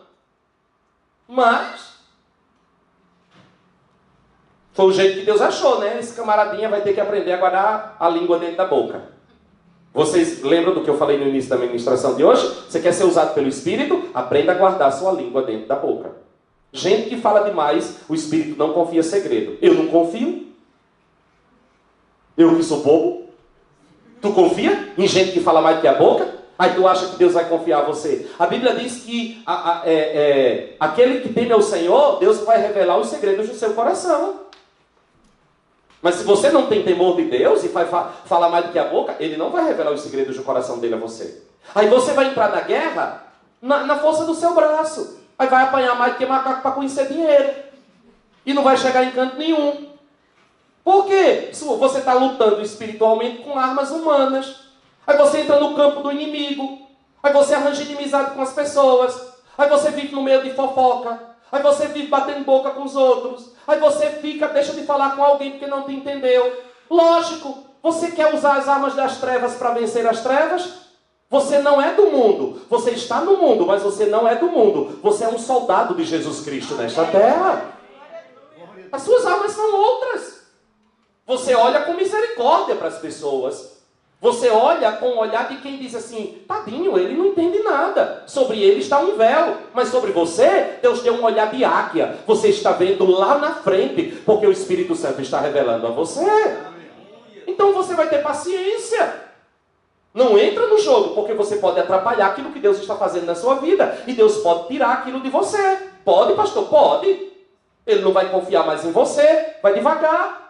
Mas foi o jeito que Deus achou, né? Esse camaradinha vai ter que aprender a guardar a língua dentro da boca. Vocês lembram do que eu falei no início da ministração de hoje? Você quer ser usado pelo Espírito? Aprenda a guardar sua língua dentro da boca. Gente que fala demais, o Espírito não confia segredo. Eu não confio? Eu que sou bobo? Tu confia em gente que fala mais do que a boca? Aí tu acha que Deus vai confiar em você? A Bíblia diz que aquele que teme ao Senhor, Deus vai revelar os segredos do seu coração. Mas se você não tem temor de Deus e vai falar mais do que a boca, Ele não vai revelar os segredos do coração dele a você. Aí você vai entrar na guerra na força do seu braço. Aí vai apanhar mais do que macaco para conhecer dinheiro. E não vai chegar em canto nenhum. Por quê? Você está lutando espiritualmente com armas humanas. Aí você entra no campo do inimigo. Aí você arranja inimizade com as pessoas. Aí você vive no meio de fofoca. Aí você vive batendo boca com os outros. Aí você deixa de falar com alguém porque não te entendeu. Lógico, você quer usar as armas das trevas para vencer as trevas? Você não é do mundo. Você está no mundo, mas você não é do mundo. Você é um soldado de Jesus Cristo nesta terra. As suas armas são outras. Você olha com misericórdia para as pessoas. Você olha com o olhar de quem diz assim: tadinho, ele não entende nada. Sobre ele está um véu. Mas sobre você, Deus tem um olhar de águia. Você está vendo lá na frente, porque o Espírito Santo está revelando a você. Então você vai ter paciência. Não entra no jogo, porque você pode atrapalhar aquilo que Deus está fazendo na sua vida. E Deus pode tirar aquilo de você. Pode, pastor? Pode. Ele não vai confiar mais em você. Vai devagar.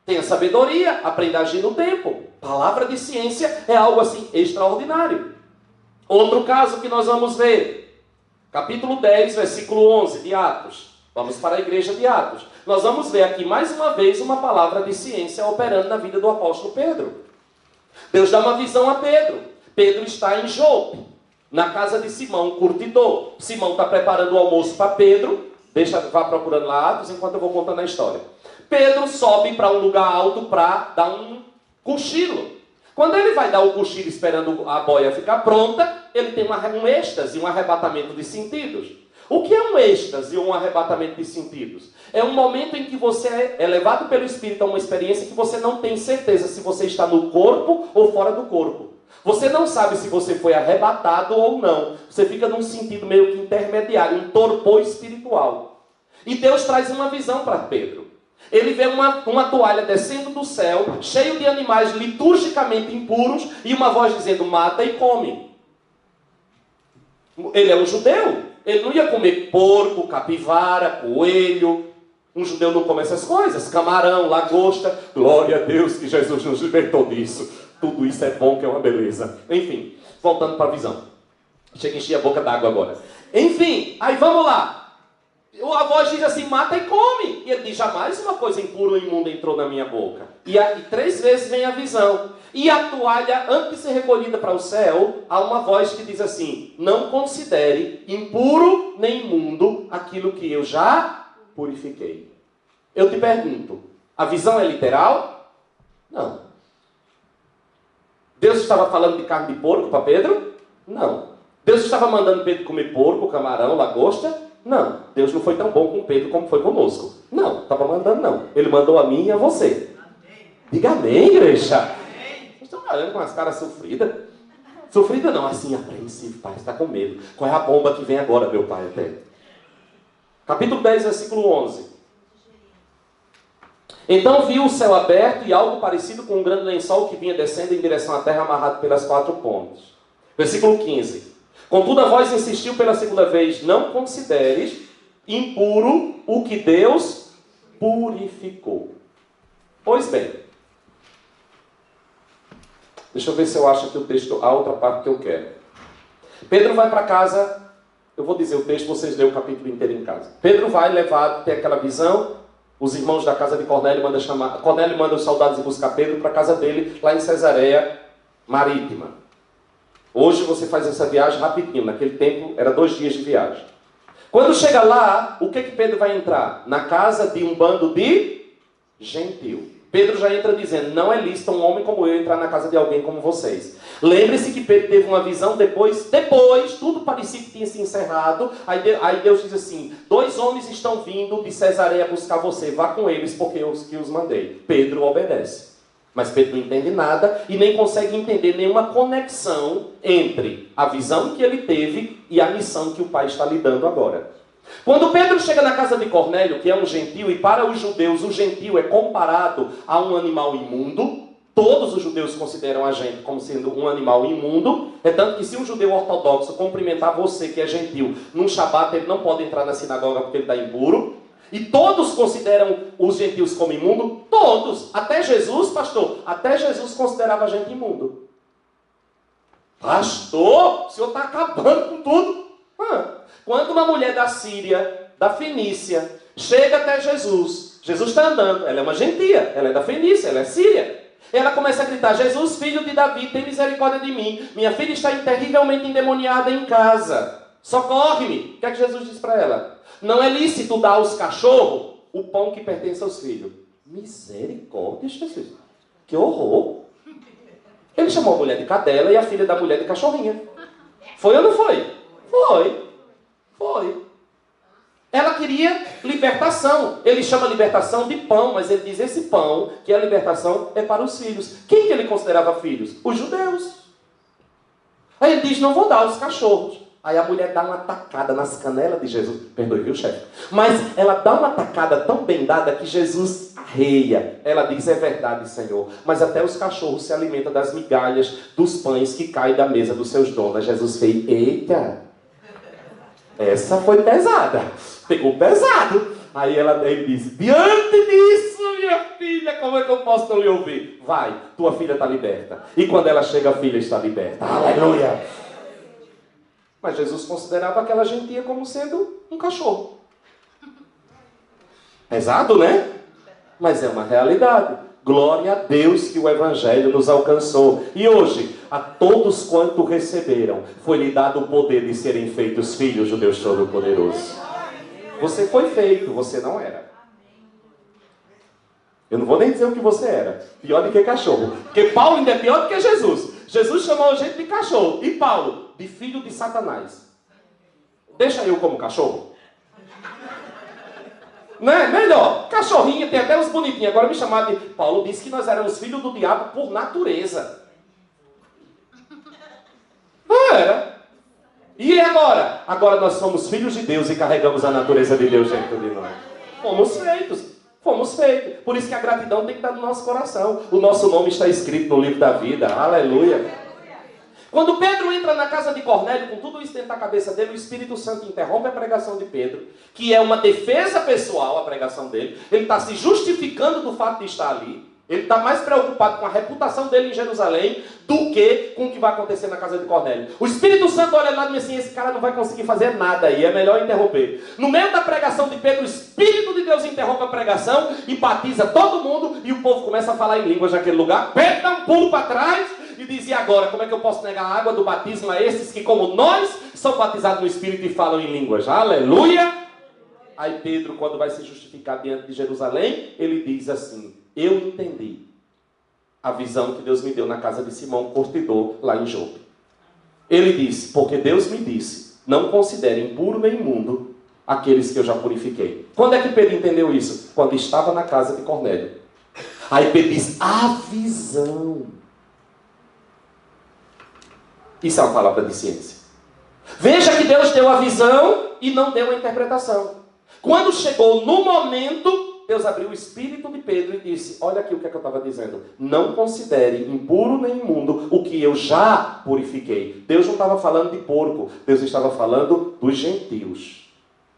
Tenha sabedoria, aprenda a agir no tempo. Palavra de ciência é algo assim extraordinário. Outro caso que nós vamos ver. Capítulo 10, versículo 11 de Atos. Vamos para a igreja de Atos. Nós vamos ver aqui mais uma vez uma palavra de ciência operando na vida do apóstolo Pedro. Deus dá uma visão a Pedro. Pedro está em Jope, na casa de Simão, o curtidor. Simão está preparando o almoço para Pedro. Vá procurando lá Atos enquanto eu vou contando a história. Pedro sobe para um lugar alto para dar um cochilo. Quando ele vai dar o cochilo esperando a boia ficar pronta, ele tem um êxtase, um arrebatamento de sentidos. O que é um êxtase ou um arrebatamento de sentidos? É um momento em que você é levado pelo Espírito a uma experiência que você não tem certeza se você está no corpo ou fora do corpo. Você não sabe se você foi arrebatado ou não. Você fica num sentido meio que intermediário, um torpor espiritual. E Deus traz uma visão para Pedro. Ele vê uma toalha descendo do céu, cheio de animais liturgicamente impuros, e uma voz dizendo, mata e come. Ele é um judeu. Ele não ia comer porco, capivara, coelho. Um judeu não come essas coisas. Camarão, lagosta. Glória a Deus que Jesus nos libertou disso. Tudo isso é bom, que é uma beleza. Enfim, voltando para a visão. Chega a encher a boca d'água agora. Enfim, aí vamos lá. A voz diz assim, mata e come. E ele diz, jamais uma coisa impura ou imunda entrou na minha boca. E 3 vezes vem a visão. E a toalha, antes de ser recolhida para o céu, há uma voz que diz assim, não considere impuro nem imundo aquilo que eu já purifiquei. Eu te pergunto, a visão é literal? Não. Deus estava falando de carne de porco para Pedro? Não. Deus estava mandando Pedro comer porco, camarão, lagosta? Não. Deus não foi tão bom com Pedro como foi conosco. Não, estava mandando não. Ele mandou a mim e a você. Amém. Diga amém, igreja. Amém. Vocês estão olhando com as caras sofridas? Sofrida não, assim, apreensivo, pai, está com medo. Qual é a bomba que vem agora, meu pai, até? Capítulo 10, versículo 11. Então viu o céu aberto e algo parecido com um grande lençol que vinha descendo em direção à terra amarrado pelas 4 pontas. Versículo 15. Contudo a voz insistiu pela segunda vez, não consideres impuro o que Deus purificou. Pois bem, deixa eu ver se eu acho aqui o texto, a outra parte que eu quero. Pedro vai para casa, eu vou dizer o texto, vocês lêem o capítulo inteiro em casa. Pedro vai levar, tem aquela visão, os irmãos da casa de Cornélio mandam chamar, Cornélio manda os soldados ir buscar Pedro para a casa dele, lá em Cesareia Marítima. Hoje você faz essa viagem rapidinho, naquele tempo era 2 dias de viagem. Quando chega lá, o que Pedro vai entrar? Na casa de um bando de gentil. Pedro já entra dizendo, não é lícito um homem como eu entrar na casa de alguém como vocês. Lembre-se que Pedro teve uma visão depois, tudo parecia que tinha se encerrado. Aí Deus diz assim, 2 homens estão vindo de Cesareia buscar você, vá com eles porque eu que os mandei. Pedro obedece. Mas Pedro não entende nada e nem consegue entender nenhuma conexão entre a visão que ele teve e a missão que o pai está lhe dando agora. Quando Pedro chega na casa de Cornélio, que é um gentil, e para os judeus o gentil é comparado a um animal imundo, todos os judeus consideram a gente como sendo um animal imundo, é tanto que se um judeu ortodoxo cumprimentar você que é gentil num shabat, ele não pode entrar na sinagoga porque ele está impuro. E todos consideram os gentios como imundo? Todos. Até Jesus, pastor, até Jesus considerava a gente imundo. Pastor, o senhor está acabando com tudo. Quando uma mulher da Síria, da Fenícia, chega até Jesus, Jesus está andando, ela é uma gentia, ela é da Fenícia, ela é síria. Ela começa a gritar, Jesus, filho de Davi, tem misericórdia de mim. Minha filha está terrivelmente endemoniada em casa. Socorre-me. O que é que Jesus diz para ela? Não é lícito dar aos cachorros o pão que pertence aos filhos. Misericórdia, Jesus. Que horror. Ele chamou a mulher de cadela e a filha da mulher de cachorrinha. Foi ou não foi? Foi. Ela queria libertação. Ele chama libertação de pão, mas ele diz esse pão, que é a libertação, é para os filhos. Quem que ele considerava filhos? Os judeus. Aí ele diz, não vou dar aos cachorros. Aí a mulher dá uma tacada nas canelas de Jesus. Perdoe, viu, chefe? Mas ela dá uma tacada tão bem dada que Jesus arreia. Ela diz, é verdade, Senhor. Mas até os cachorros se alimentam das migalhas dos pães que caem da mesa dos seus donos. Jesus fez, eita, essa foi pesada. Pegou pesado. Aí ele disse, diante disso, minha filha, como é que eu posso não lhe ouvir? Vai, tua filha está liberta. E quando ela chega, a filha está liberta. Aleluia. Mas Jesus considerava aquela gentia como sendo um cachorro. Pesado, né? Mas é uma realidade. Glória a Deus que o Evangelho nos alcançou. E hoje, a todos quanto receberam, foi-lhe dado o poder de serem feitos filhos do Deus Todo-Poderoso. Você foi feito, você não era. Eu não vou nem dizer o que você era. Pior do que cachorro. Porque Paulo ainda é pior do que Jesus. Jesus chamou a gente de cachorro. E Paulo, de filho de Satanás. Deixa eu como cachorro. Não é? Melhor. Cachorrinho, tem até os bonitinhos. Agora me chamaram de... Paulo disse que nós éramos filhos do diabo por natureza. Não era. E agora? Agora nós somos filhos de Deus e carregamos a natureza de Deus dentro de nós. Fomos feitos. Fomos feitos. Por isso que a gratidão tem que estar no nosso coração. O nosso nome está escrito no livro da vida. Aleluia. Quando Pedro entra na casa de Cornélio, com tudo isso dentro da cabeça dele, o Espírito Santo interrompe a pregação de Pedro, que é uma defesa pessoal, a pregação dele. Ele está se justificando do fato de estar ali. Ele está mais preocupado com a reputação dele em Jerusalém do que com o que vai acontecer na casa de Cornélio. O Espírito Santo olha lá e diz assim, esse cara não vai conseguir fazer nada aí, é melhor interromper. No meio da pregação de Pedro, o Espírito de Deus interrompe a pregação e batiza todo mundo, e o povo começa a falar em línguas naquele lugar. Pedro dá um pulo para trás e diz, e agora, como é que eu posso negar a água do batismo a esses que, como nós, são batizados no Espírito e falam em línguas? Aleluia! Aí Pedro, quando vai se justificar diante de Jerusalém, ele diz assim, eu entendi a visão que Deus me deu na casa de Simão, curtidor, lá em Jope. Ele disse, porque Deus me disse, não considere impuro nem imundo aqueles que eu já purifiquei. Quando é que Pedro entendeu isso? Quando estava na casa de Cornélio. Aí Pedro diz, a visão. Isso é uma palavra de ciência. Veja que Deus deu a visão e não deu a interpretação. Quando chegou no momento, Deus abriu o espírito de Pedro e disse, olha aqui o que é que eu estava dizendo. Não considere impuro nem imundo o que eu já purifiquei. Deus não estava falando de porco. Deus estava falando dos gentios.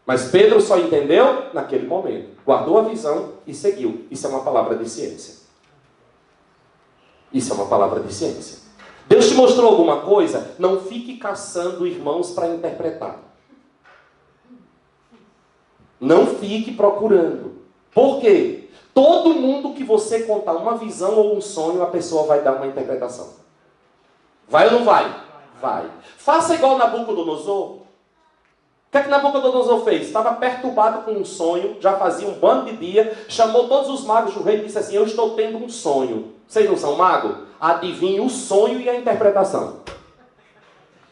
Mas Pedro só entendeu naquele momento. Guardou a visão e seguiu. Isso é uma palavra de ciência. Isso é uma palavra de ciência. Deus te mostrou alguma coisa? Não fique caçando irmãos para interpretar. Não fique procurando. Por quê? Todo mundo que você contar uma visão ou um sonho, a pessoa vai dar uma interpretação. Vai ou não vai? Vai. Faça igual Nabucodonosor. O que é que Nabucodonosor fez? Estava perturbado com um sonho, já fazia um bando de dia, chamou todos os magos do rei e disse assim, eu estou tendo um sonho. Vocês não são magos? Adivinhe o sonho e a interpretação.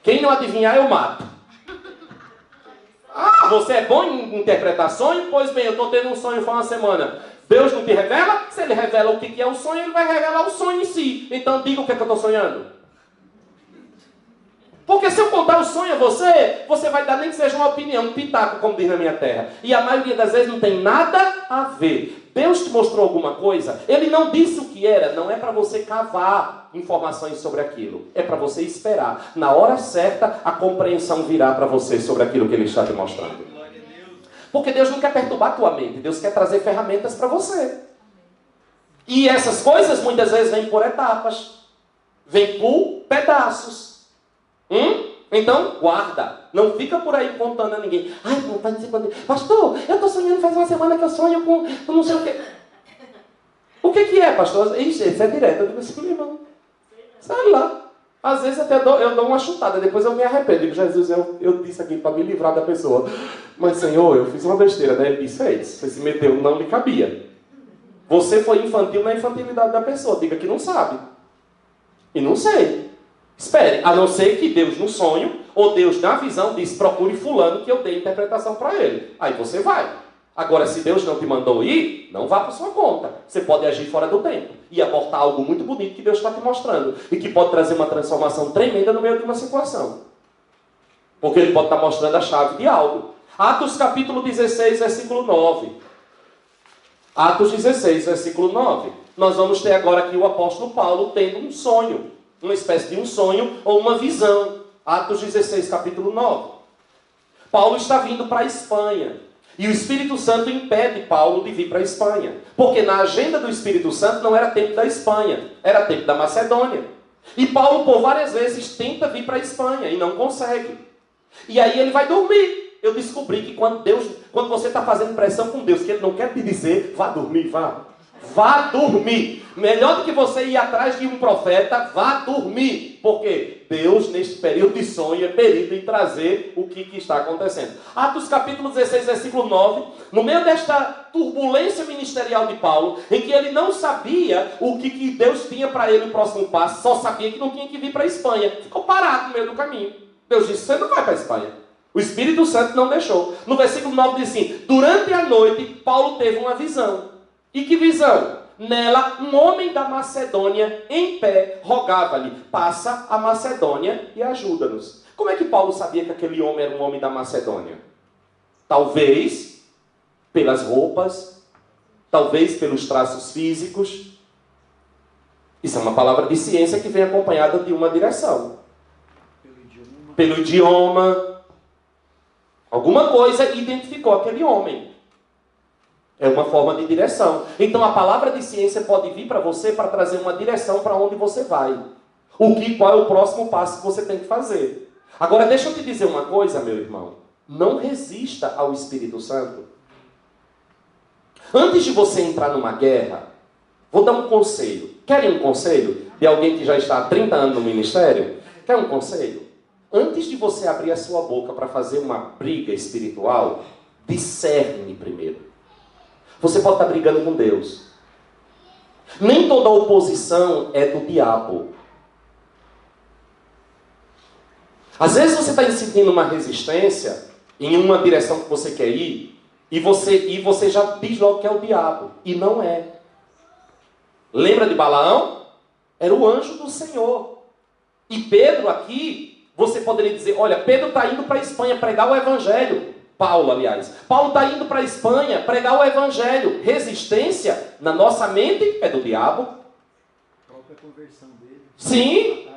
Quem não adivinhar, eu mato. Ah, você é bom em interpretar sonho? Pois bem, eu estou tendo um sonho faz uma semana. Deus não te revela? Se ele revela o que é o sonho, ele vai revelar o sonho em si. Então diga o que é que eu estou sonhando. Porque se eu contar o sonho a você, você vai dar nem que seja uma opinião, um pitaco, como diz na minha terra. E a maioria das vezes não tem nada a ver. Deus te mostrou alguma coisa, Ele não disse o que era, não é para você cavar informações sobre aquilo. É para você esperar. Na hora certa, a compreensão virá para você sobre aquilo que Ele está te mostrando. Porque Deus não quer perturbar a tua mente, Deus quer trazer ferramentas para você. E essas coisas muitas vezes vêm por etapas. Vêm por pedaços. Então, guarda. Não fica por aí contando a ninguém. Ai, não vai dizer quando... Pastor, eu estou sonhando faz uma semana que eu sonho com não sei o quê. O que é, pastor? Ixi, isso é direto. Eu digo assim, meu irmão, sai lá. Às vezes até eu dou uma chutada, depois eu me arrependo. Eu digo, Jesus, eu disse aqui para me livrar da pessoa. Mas, Senhor, eu fiz uma besteira. Daí ele disse, fez. Você se meteu, não lhe cabia. Você foi infantil na infantilidade da pessoa. Diga que não sabe. E não sei. Espere, a não ser que Deus no sonho, ou Deus na visão, diz, procure fulano que eu dei interpretação para ele. Aí você vai. Agora, se Deus não te mandou ir, não vá por sua conta. Você pode agir fora do tempo e abortar algo muito bonito que Deus está te mostrando. E que pode trazer uma transformação tremenda no meio de uma situação. Porque Ele pode estar mostrando a chave de algo. Atos capítulo 16, versículo 9. Atos 16, versículo 9. Nós vamos ter agora aqui o apóstolo Paulo tendo um sonho. Uma espécie de um sonho ou uma visão. Atos 16, capítulo 9. Paulo está vindo para a Espanha. E o Espírito Santo impede Paulo de vir para a Espanha. Porque na agenda do Espírito Santo não era tempo da Espanha. Era tempo da Macedônia. E Paulo por várias vezes tenta vir para a Espanha e não consegue. E aí ele vai dormir. Eu descobri que quando você está fazendo pressão com Deus, que Ele não quer te dizer, vá dormir, vá. Vá dormir. Melhor do que você ir atrás de um profeta, vá dormir. Porque Deus, neste período de sonho, é perito em trazer o que está acontecendo. Atos capítulo 16, versículo 9. No meio desta turbulência ministerial de Paulo, em que ele não sabia o que Deus tinha para ele no próximo passo, só sabia que não tinha que vir para a Espanha. Ficou parado no meio do caminho. Deus disse, você não vai para a Espanha. O Espírito Santo não deixou. No versículo 9 diz assim, durante a noite, Paulo teve uma visão. E que visão? Nela, um homem da Macedônia, em pé, rogava-lhe, passa a Macedônia e ajuda-nos. Como é que Paulo sabia que aquele homem era um homem da Macedônia? Talvez pelas roupas, talvez pelos traços físicos. Isso é uma palavra de ciência que vem acompanhada de uma direção. Pelo idioma. Alguma coisa identificou aquele homem. É uma forma de direção. Então a palavra de ciência pode vir para você para trazer uma direção para onde você vai. Qual é o próximo passo que você tem que fazer. Agora deixa eu te dizer uma coisa, meu irmão. Não resista ao Espírito Santo. Antes de você entrar numa guerra, vou dar um conselho. Querem um conselho de alguém que já está há 30 anos no ministério? Quer um conselho? Antes de você abrir a sua boca para fazer uma briga espiritual, discerne primeiro. Você pode estar brigando com Deus. Nem toda oposição é do diabo. Às vezes você está sentindo uma resistência em uma direção que você quer ir, e você já diz logo que é o diabo. E não é. Lembra de Balaão? Era o anjo do Senhor. E Pedro aqui, você poderia dizer, olha, Pedro está indo para a Espanha pregar o Evangelho. Paulo, aliás. Paulo está indo para a Espanha pregar o Evangelho. Resistência, na nossa mente, é do diabo. A própria conversão dele. Sim,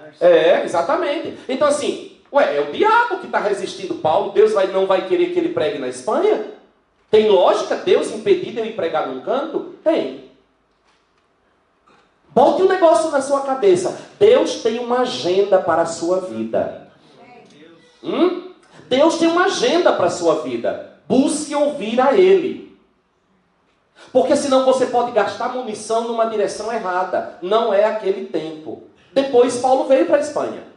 exatamente. Então assim, é o diabo que está resistindo Paulo. Deus não vai querer que ele pregue na Espanha? Tem lógica Deus impedir de eu ir pregar num canto? Tem. Bote um negócio na sua cabeça. Deus tem uma agenda para a sua vida. Deus tem uma agenda para a sua vida. Busque ouvir a Ele. Porque senão você pode gastar munição numa direção errada. Não é aquele tempo. Depois Paulo veio para a Espanha.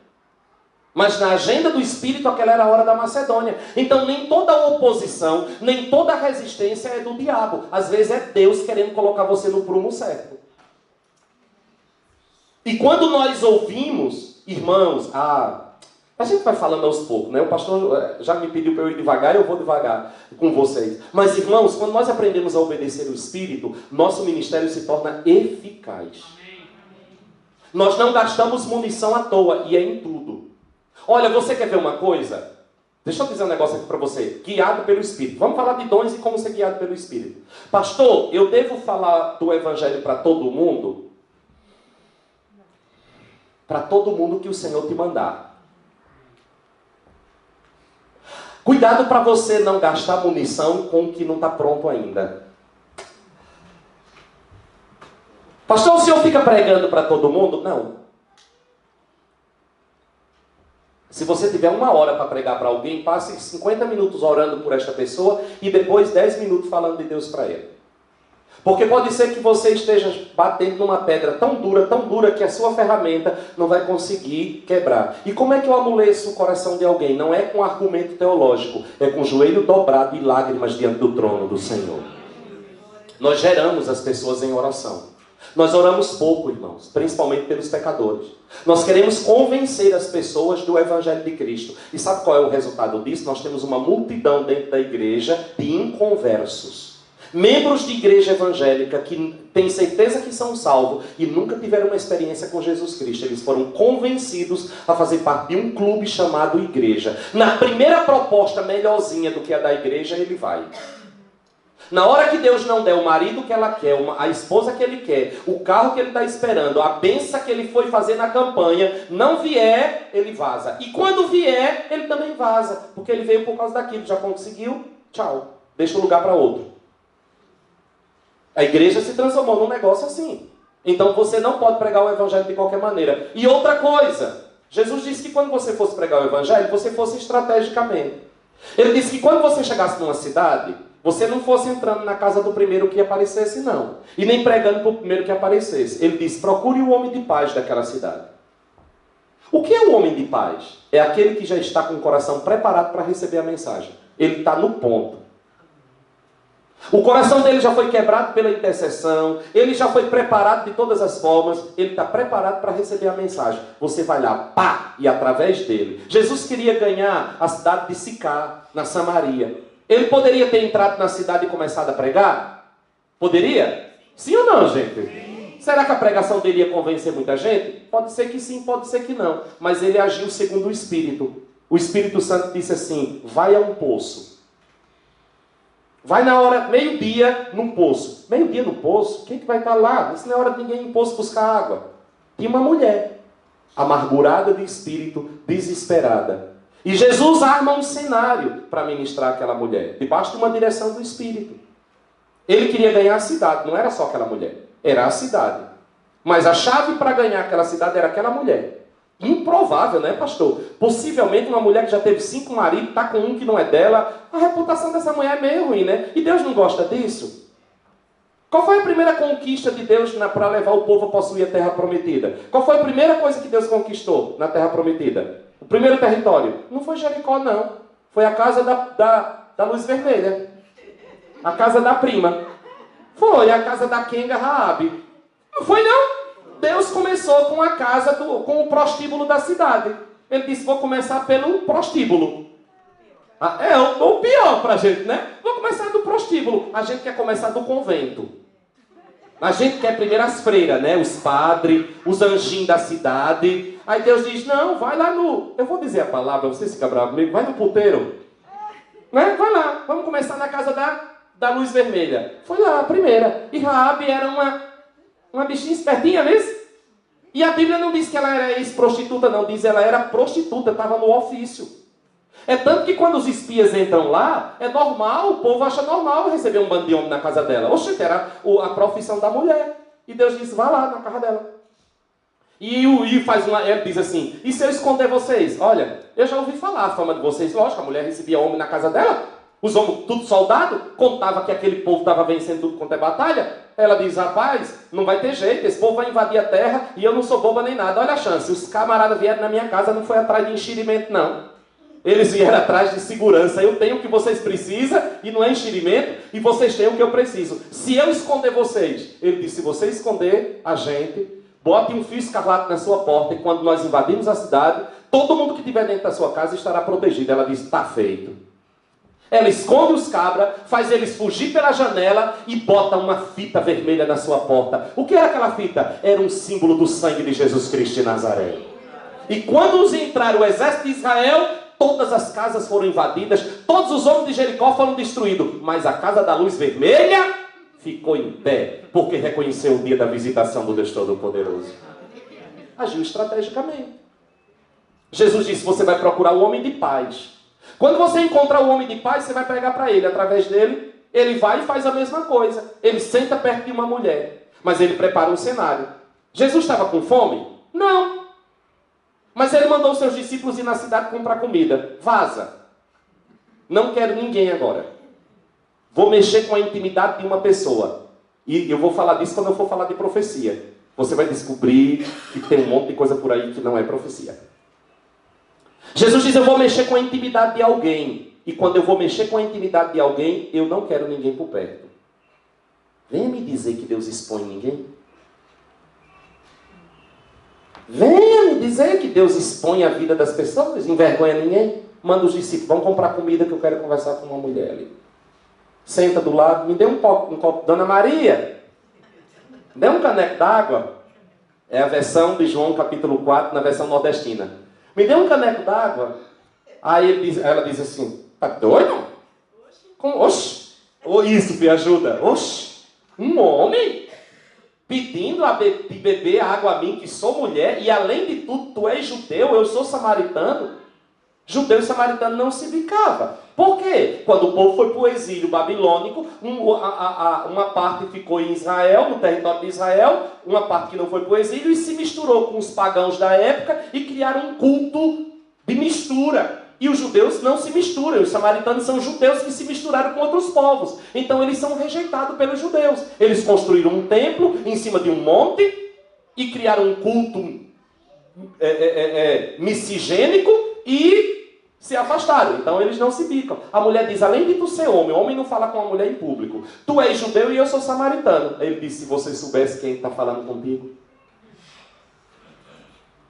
Mas na agenda do Espírito aquela era a hora da Macedônia. Então nem toda oposição, nem toda resistência é do diabo. Às vezes é Deus querendo colocar você no prumo certo. E quando nós ouvimos, irmãos, a gente vai falando aos poucos, né? O pastor já me pediu para eu ir devagar, eu vou devagar com vocês. Mas, irmãos, quando nós aprendemos a obedecer o Espírito, nosso ministério se torna eficaz. Nós não gastamos munição à toa, e é em tudo. Olha, você quer ver uma coisa? Deixa eu dizer um negócio aqui para você. Guiado pelo Espírito. Vamos falar de dons e como ser guiado pelo Espírito. Pastor, eu devo falar do Evangelho para todo mundo? Para todo mundo que o Senhor te mandar. Cuidado para você não gastar munição com o que não está pronto ainda. Pastor, o senhor fica pregando para todo mundo? Não. Se você tiver 1 hora para pregar para alguém, passe 50 minutos orando por esta pessoa e depois 10 minutos falando de Deus para ele. Porque pode ser que você esteja batendo numa pedra tão dura, que a sua ferramenta não vai conseguir quebrar. E como é que eu amoleço o coração de alguém? Não é com argumento teológico, é com o joelho dobrado e lágrimas diante do trono do Senhor. Nós geramos as pessoas em oração. Nós oramos pouco, irmãos, principalmente pelos pecadores. Nós queremos convencer as pessoas do Evangelho de Cristo. E sabe qual é o resultado disso? Nós temos uma multidão dentro da igreja de inconversos. Membros de igreja evangélica que têm certeza que são salvos e nunca tiveram uma experiência com Jesus Cristo. Eles foram convencidos a fazer parte de um clube chamado igreja. Na primeira proposta melhorzinha do que a da igreja, ele vai. Na hora que Deus não der o marido que ela quer, a esposa que ele quer, o carro que ele está esperando, a bênção que ele foi fazer na campanha, não vier, ele vaza. E quando vier, ele também vaza. Porque ele veio por causa daquilo, já conseguiu, tchau. Deixa o lugar para outro. A igreja se transformou num negócio assim. Então você não pode pregar o evangelho de qualquer maneira. E outra coisa, Jesus disse que quando você fosse pregar o evangelho, você fosse estrategicamente. Ele disse que quando você chegasse numa cidade, você não fosse entrando na casa do primeiro que aparecesse, não. E nem pregando para o primeiro que aparecesse. Ele disse, procure o homem de paz daquela cidade. O que é o homem de paz? É aquele que já está com o coração preparado para receber a mensagem. Ele está no ponto. O coração dele já foi quebrado pela intercessão, ele já foi preparado de todas as formas, ele está preparado para receber a mensagem. Você vai lá, pá, e através dele. Jesus queria ganhar a cidade de Sicar, na Samaria. Ele poderia ter entrado na cidade e começado a pregar? Poderia? Sim ou não, gente? Sim. Será que a pregação dele ia convencer muita gente? Pode ser que sim, pode ser que não. Mas ele agiu segundo o Espírito. O Espírito Santo disse assim, vai a um poço. Vai na hora, meio-dia, num poço. Meio-dia no poço? Quem que vai estar lá? Isso não é hora de ninguém ir em poço buscar água. Tinha uma mulher, amargurada de espírito, desesperada. E Jesus arma um cenário para ministrar aquela mulher, debaixo de uma direção do Espírito. Ele queria ganhar a cidade, não era só aquela mulher, era a cidade. Mas a chave para ganhar aquela cidade era aquela mulher. Improvável, né, pastor? Possivelmente uma mulher que já teve 5 maridos, está com um que não é dela. A reputação dessa mulher é meio ruim, né? E Deus não gosta disso? Qual foi a primeira conquista de Deus para levar o povo a possuir a terra prometida? Qual foi a primeira coisa que Deus conquistou na terra prometida? O primeiro território? Não foi Jericó, não. Foi a casa da luz vermelha. A casa da prima. Foi a casa da Kenga Raabe. Não foi, não? Deus começou com a casa, com o prostíbulo da cidade. Ele disse, vou começar pelo prostíbulo. É o pior para a gente, né? Vou começar do prostíbulo. A gente quer começar do convento. A gente quer primeiro as freiras, né? Os padres, os anjinhos da cidade. Aí Deus diz, não, vai lá no... Eu vou dizer a palavra, vocês ficam bravos comigo. Vai no puteiro. Né? Vai lá, vamos começar na casa da luz vermelha. Foi lá a primeira. E Raabe era uma bichinha espertinha mesmo. E a Bíblia não diz que ela era ex-prostituta, não. Diz que ela era prostituta, estava no ofício. É tanto que quando os espias entram lá, é normal, o povo acha normal receber um bando de homem na casa dela. Oxe, era a profissão da mulher. E Deus disse, vá lá na casa dela. E ele diz assim, e se eu esconder vocês? Olha, eu já ouvi falar a fama de vocês. Lógico, a mulher recebia homem na casa dela. Os homens, tudo soldado, contava que aquele povo estava vencendo tudo quanto é batalha. Ela diz, rapaz, não vai ter jeito, esse povo vai invadir a terra e eu não sou boba nem nada. Olha a chance, os camaradas vieram na minha casa, não foi atrás de enxerimento, não. Eles vieram atrás de segurança. Eu tenho o que vocês precisam e não é enxerimento, e vocês têm o que eu preciso. Se eu esconder vocês, ele disse, se você esconder a gente, bote um fio escarlate na sua porta e quando nós invadirmos a cidade, todo mundo que estiver dentro da sua casa estará protegido. Ela disse, está feito. Ela esconde os cabras, faz eles fugir pela janela e bota uma fita vermelha na sua porta. O que era aquela fita? Era um símbolo do sangue de Jesus Cristo de Nazaré. E quando entraram o exército de Israel, todas as casas foram invadidas, todos os homens de Jericó foram destruídos, mas a casa da luz vermelha ficou em pé, porque reconheceu o dia da visitação do Deus Todo-Poderoso. Agiu estrategicamente. Jesus disse, você vai procurar o homem de paz. Quando você encontrar o homem de paz, você vai pregar para ele. Através dele, ele vai e faz a mesma coisa. Ele senta perto de uma mulher. Mas ele prepara um cenário. Jesus estava com fome? Não. Mas ele mandou os seus discípulos ir na cidade comprar comida. Vaza. Não quero ninguém agora. Vou mexer com a intimidade de uma pessoa. E eu vou falar disso quando eu for falar de profecia. Você vai descobrir que tem um monte de coisa por aí que não é profecia. Jesus diz, eu vou mexer com a intimidade de alguém. E quando eu vou mexer com a intimidade de alguém, eu não quero ninguém por perto. Venha me dizer que Deus expõe ninguém. Venha me dizer que Deus expõe a vida das pessoas, envergonha ninguém. Manda os discípulos, vão comprar comida que eu quero conversar com uma mulher ali. Senta do lado, me dê um copo. Dona Maria, me dê um caneco d'água. É a versão de João capítulo 4, na versão nordestina. Me dê um caneco d'água. Aí ela diz assim, tá doido? Oxi. Isso, me ajuda. Oxi. Um homem pedindo de beber água a mim, que sou mulher, e além de tudo, tu és judeu, eu sou samaritano. Judeu e samaritano não se bicavam. Por quê? Quando o povo foi para o exílio babilônico, uma parte ficou em Israel, no território de Israel, uma parte que não foi para o exílio, e se misturou com os pagãos da época e criaram um culto de mistura. E os judeus não se misturam, os samaritanos são judeus que se misturaram com outros povos. Então eles são rejeitados pelos judeus. Eles construíram um templo em cima de um monte e criaram um culto miscigênico e se afastaram. Então eles não se bicam. A mulher diz, além de tu ser homem, o homem não fala com a mulher em público. Tu és judeu e eu sou samaritano. Ele disse, se você soubesse quem está falando contigo.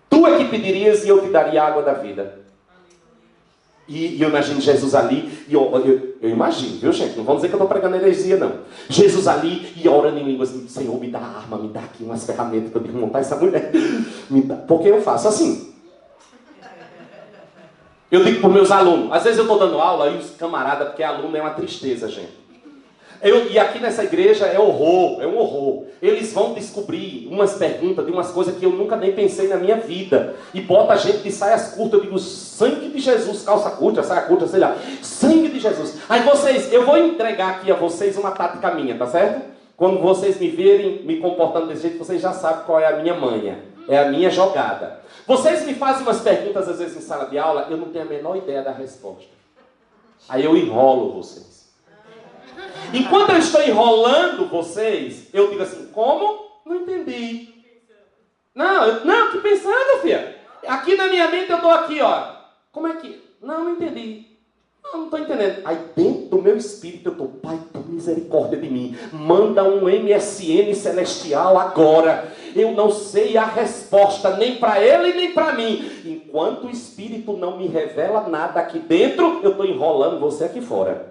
Tu é que pedirias e eu te daria a água da vida. E eu imagino Jesus ali, e eu imagino, viu gente? Não vamos dizer que eu estou pregando heresia, não. Jesus ali, e orando em línguas, Senhor, me dá arma, me dá aqui umas ferramentas para eu desmontar essa mulher. Me dá. Porque eu faço assim. Eu digo para os meus alunos, às vezes eu estou dando aula, e os camaradas, porque aluno é uma tristeza, gente. E aqui nessa igreja é horror, é um horror. Eles vão descobrir umas perguntas de umas coisas que eu nunca nem pensei na minha vida. E bota a gente de saias curtas, eu digo, sangue de Jesus, calça curta, saia curta, sei lá. Sangue de Jesus. Aí vocês, eu vou entregar aqui a vocês uma tática minha, tá certo? Quando vocês me verem me comportando desse jeito, vocês já sabem qual é a minha manha. É a minha jogada. Vocês me fazem umas perguntas às vezes em sala de aula, eu não tenho a menor ideia da resposta. Aí eu enrolo vocês. Enquanto eu estou enrolando vocês, eu digo assim, como? Não entendi. Não, que pensando, filha. Aqui na minha mente eu estou aqui, ó. Como é que... Não entendi. Não estou entendendo. Aí dentro do meu espírito eu estou, Pai, por misericórdia de mim, manda um MSN celestial agora. Eu não sei a resposta, nem para ele, nem para mim. Enquanto o espírito não me revela nada aqui dentro, eu estou enrolando você aqui fora.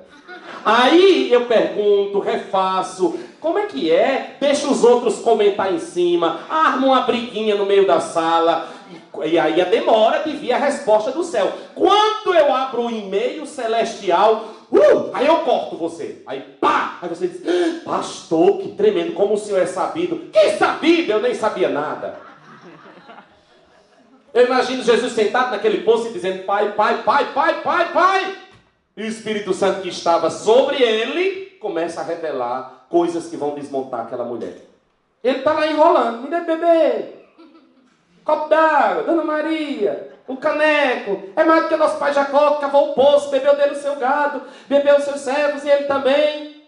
Aí eu pergunto, refaço, como é que é? Deixa os outros comentar em cima, arma uma briguinha no meio da sala, e aí a demora de vir a resposta do céu. Quando eu abro o e-mail celestial, aí eu corto você. Aí pá! Aí você diz, pastor, que tremendo, como o senhor é sabido. Que sabido? Eu nem sabia nada. Eu imagino Jesus sentado naquele poço e dizendo, pai, pai, pai, pai, pai, pai. E o Espírito Santo que estava sobre ele começa a revelar coisas que vão desmontar aquela mulher. Ele está lá enrolando. Me dê beber. Copo d'água, Dona Maria, um caneco. É mais do que o nosso pai Jacó, que cavou o poço, bebeu dele o seu gado, bebeu os seus servos e ele também.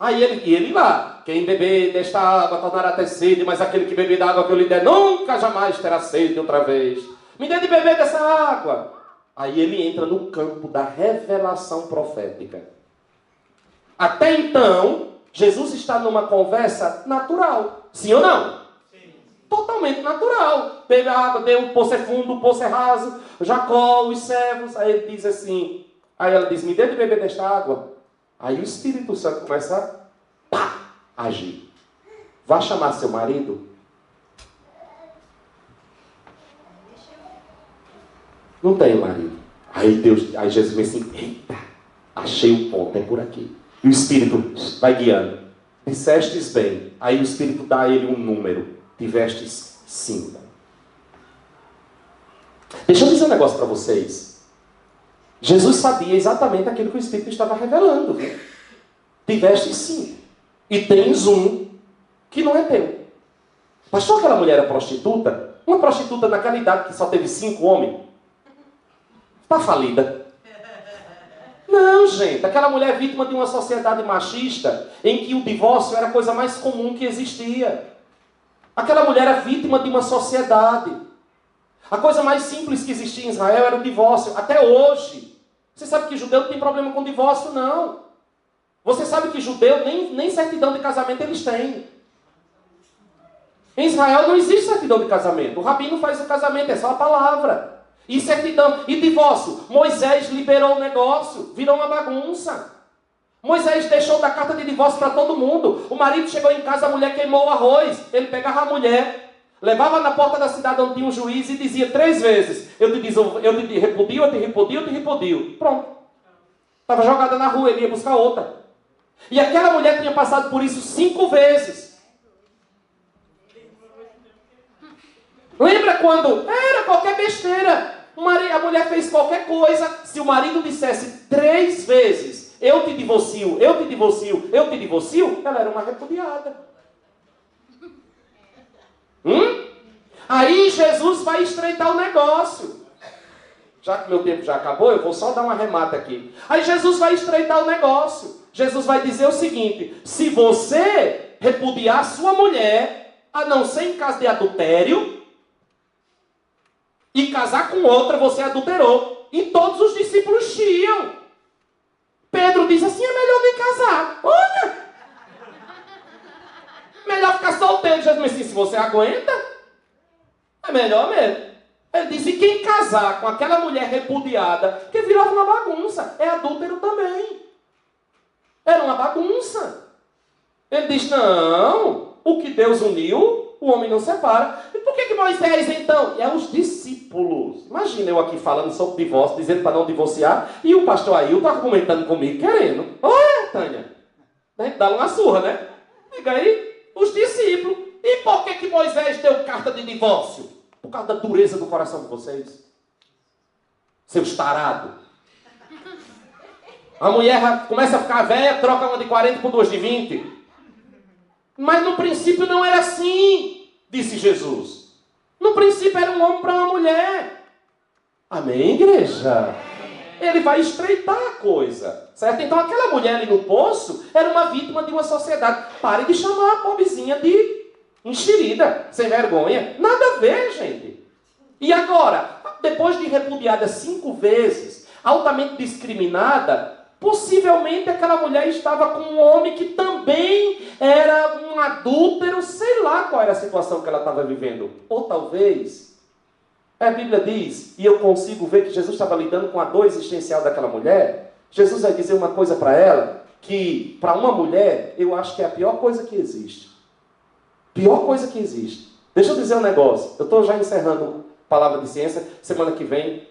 Aí ele lá, quem beber desta água tornará a ter sede, mas aquele que beber da água que eu lhe der nunca jamais terá sede outra vez. Me dê de beber dessa água. Aí ele entra no campo da revelação profética. Até então, Jesus está numa conversa natural. Sim ou não? Sim. Totalmente natural. Bebe a água, deu, o poço é fundo, o poço é raso, Jacó, os servos. Aí ele diz assim, aí ela diz, me dê de beber desta água. Aí o Espírito Santo começa a agir. Vá chamar seu marido. Não tenho marido. Aí Jesus me assim, eita, achei o ponto, é por aqui. E o Espírito vai guiando. Dissestes bem. Aí o Espírito dá a ele um número. Tivestes 5. Deixa eu dizer um negócio para vocês. Jesus sabia exatamente aquilo que o Espírito estava revelando. Tivestes 5. E tens um que não é teu. Pastor, aquela mulher era prostituta? Uma prostituta naquela idade que só teve 5 homens? Está falida. Não, gente. Aquela mulher é vítima de uma sociedade machista em que o divórcio era a coisa mais comum que existia. Aquela mulher era vítima de uma sociedade. A coisa mais simples que existia em Israel era o divórcio. Até hoje. Você sabe que judeu não tem problema com divórcio, não. Você sabe que judeu nem certidão de casamento eles têm. Em Israel não existe certidão de casamento. O rabino faz o casamento, é só a palavra. E certidão, e divórcio. Moisés liberou o negócio, virou uma bagunça. Moisés deixou da carta de divórcio para todo mundo. O marido chegou em casa, a mulher queimou o arroz. Ele pegava a mulher, levava na porta da cidade onde tinha um juiz e dizia 3 vezes: eu te repudio, eu te repudio, eu te repudio. Pronto. Estava jogada na rua, ele ia buscar outra. E aquela mulher tinha passado por isso 5 vezes. Lembra quando? Era qualquer besteira. A mulher fez qualquer coisa. Se o marido dissesse 3 vezes, eu te divorcio, eu te divorcio, eu te divorcio, ela era uma repudiada. Aí Jesus vai estreitar o negócio. Já que meu tempo já acabou, eu vou só dar uma remata aqui. Aí Jesus vai estreitar o negócio. Jesus vai dizer o seguinte: se você repudiar sua mulher, a não ser em caso de adultério, e casar com outra, você adulterou. E todos os discípulos chiam. Pedro diz assim: é melhor nem casar. Olha! Melhor ficar solteiro. Jesus disse: se você aguenta, é melhor mesmo. Ele disse: e quem casar com aquela mulher repudiada, que virava uma bagunça, é adúltero também. Era uma bagunça. Ele diz: não, o que Deus uniu, o homem não separa. E por que Moisés, então? E é os discípulos. Imagina eu aqui falando sobre divórcio, dizendo para não divorciar, e o pastor Ailton argumentando comigo, querendo. Olha, Tânia. Né? Dá uma surra, né? Diga aí, os discípulos. E por que Moisés deu carta de divórcio? Por causa da dureza do coração de vocês. Seus tarados. A mulher começa a ficar velha, troca uma de 40 por duas de 20. Mas no princípio não era assim, disse Jesus. No princípio era um homem para uma mulher. Amém, igreja? Ele vai estreitar a coisa, certo? Então aquela mulher ali no poço era uma vítima de uma sociedade. Pare de chamar a pobrezinha de enxerida, sem vergonha. Nada a ver, gente. E agora, depois de repudiada 5 vezes, altamente discriminada, possivelmente aquela mulher estava com um homem que também era um adúltero, sei lá qual era a situação que ela estava vivendo. Ou talvez, a Bíblia diz, e eu consigo ver que Jesus estava lidando com a dor existencial daquela mulher. Jesus vai dizer uma coisa para ela, que para uma mulher, eu acho que é a pior coisa que existe. Pior coisa que existe. Deixa eu dizer um negócio, eu estou já encerrando Palavra de Ciência, semana que vem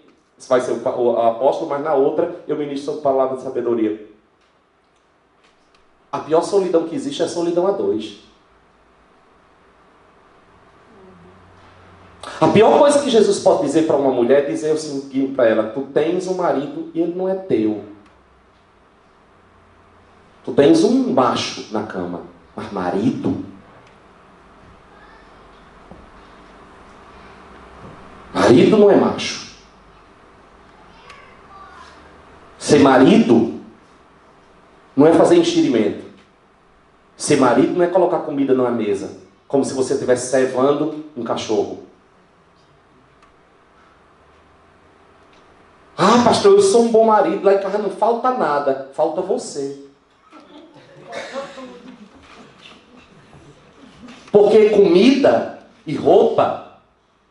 vai ser o apóstolo, mas na outra eu ministro sobre palavra de sabedoria. A pior solidão que existe é a solidão a dois. A pior coisa que Jesus pode dizer para uma mulher é dizer o seguinte para ela: tu tens um marido e ele não é teu. Tu tens um macho na cama, mas marido? Marido não é macho. Ser marido não é fazer enxerimento. Ser marido não é colocar comida na mesa, como se você estivesse cevando um cachorro. Ah, pastor, eu sou um bom marido, lá em casa não falta nada, falta você. Porque comida e roupa,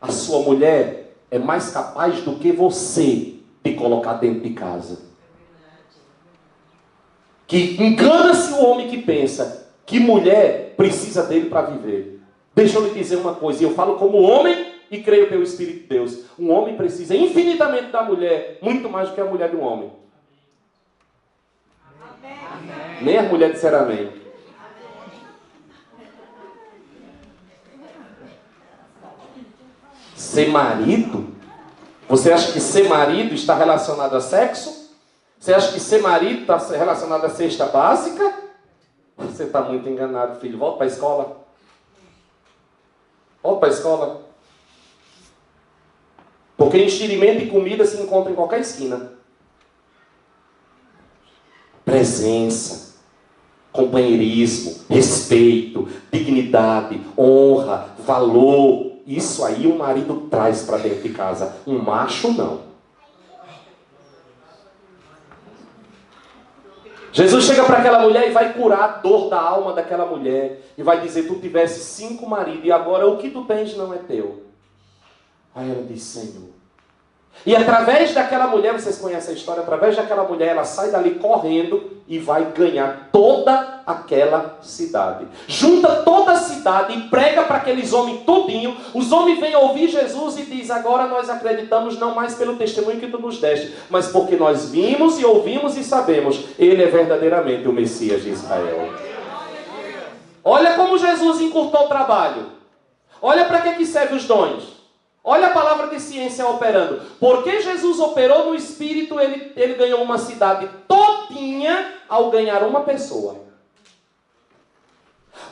a sua mulher é mais capaz do que você de colocar dentro de casa. Que engana-se o homem que pensa que mulher precisa dele para viver. Deixa eu lhe dizer uma coisa, e eu falo como homem e creio pelo Espírito de Deus. Um homem precisa infinitamente da mulher, muito mais do que a mulher de um homem. Amém. Nem a mulher disseram amém. Ser marido? Você acha que ser marido está relacionado a sexo? Você acha que ser marido está relacionado à cesta básica? Você está muito enganado, filho. Volta para a escola. Volta para a escola. Porque enxerimento e comida se encontram em qualquer esquina. Presença, companheirismo, respeito, dignidade, honra, valor. Isso aí o marido traz para dentro de casa. Um macho não. Jesus chega para aquela mulher e vai curar a dor da alma daquela mulher. E vai dizer, tu tivesse 5 maridos e agora o que tu tens não é teu. Aí ela diz, Senhor. E através daquela mulher, vocês conhecem a história, através daquela mulher, ela sai dali correndo e vai ganhar toda aquela cidade. Junta toda a cidade e prega para aqueles homens todinho. Os homens vêm ouvir Jesus e diz, agora nós acreditamos não mais pelo testemunho que tu nos deste, mas porque nós vimos e ouvimos e sabemos, ele é verdadeiramente o Messias de Israel. Olha como Jesus encurtou o trabalho. Olha para que serve os dons. Olha a palavra de ciência operando. Porque Jesus operou no Espírito, ele ganhou uma cidade todinha ao ganhar uma pessoa.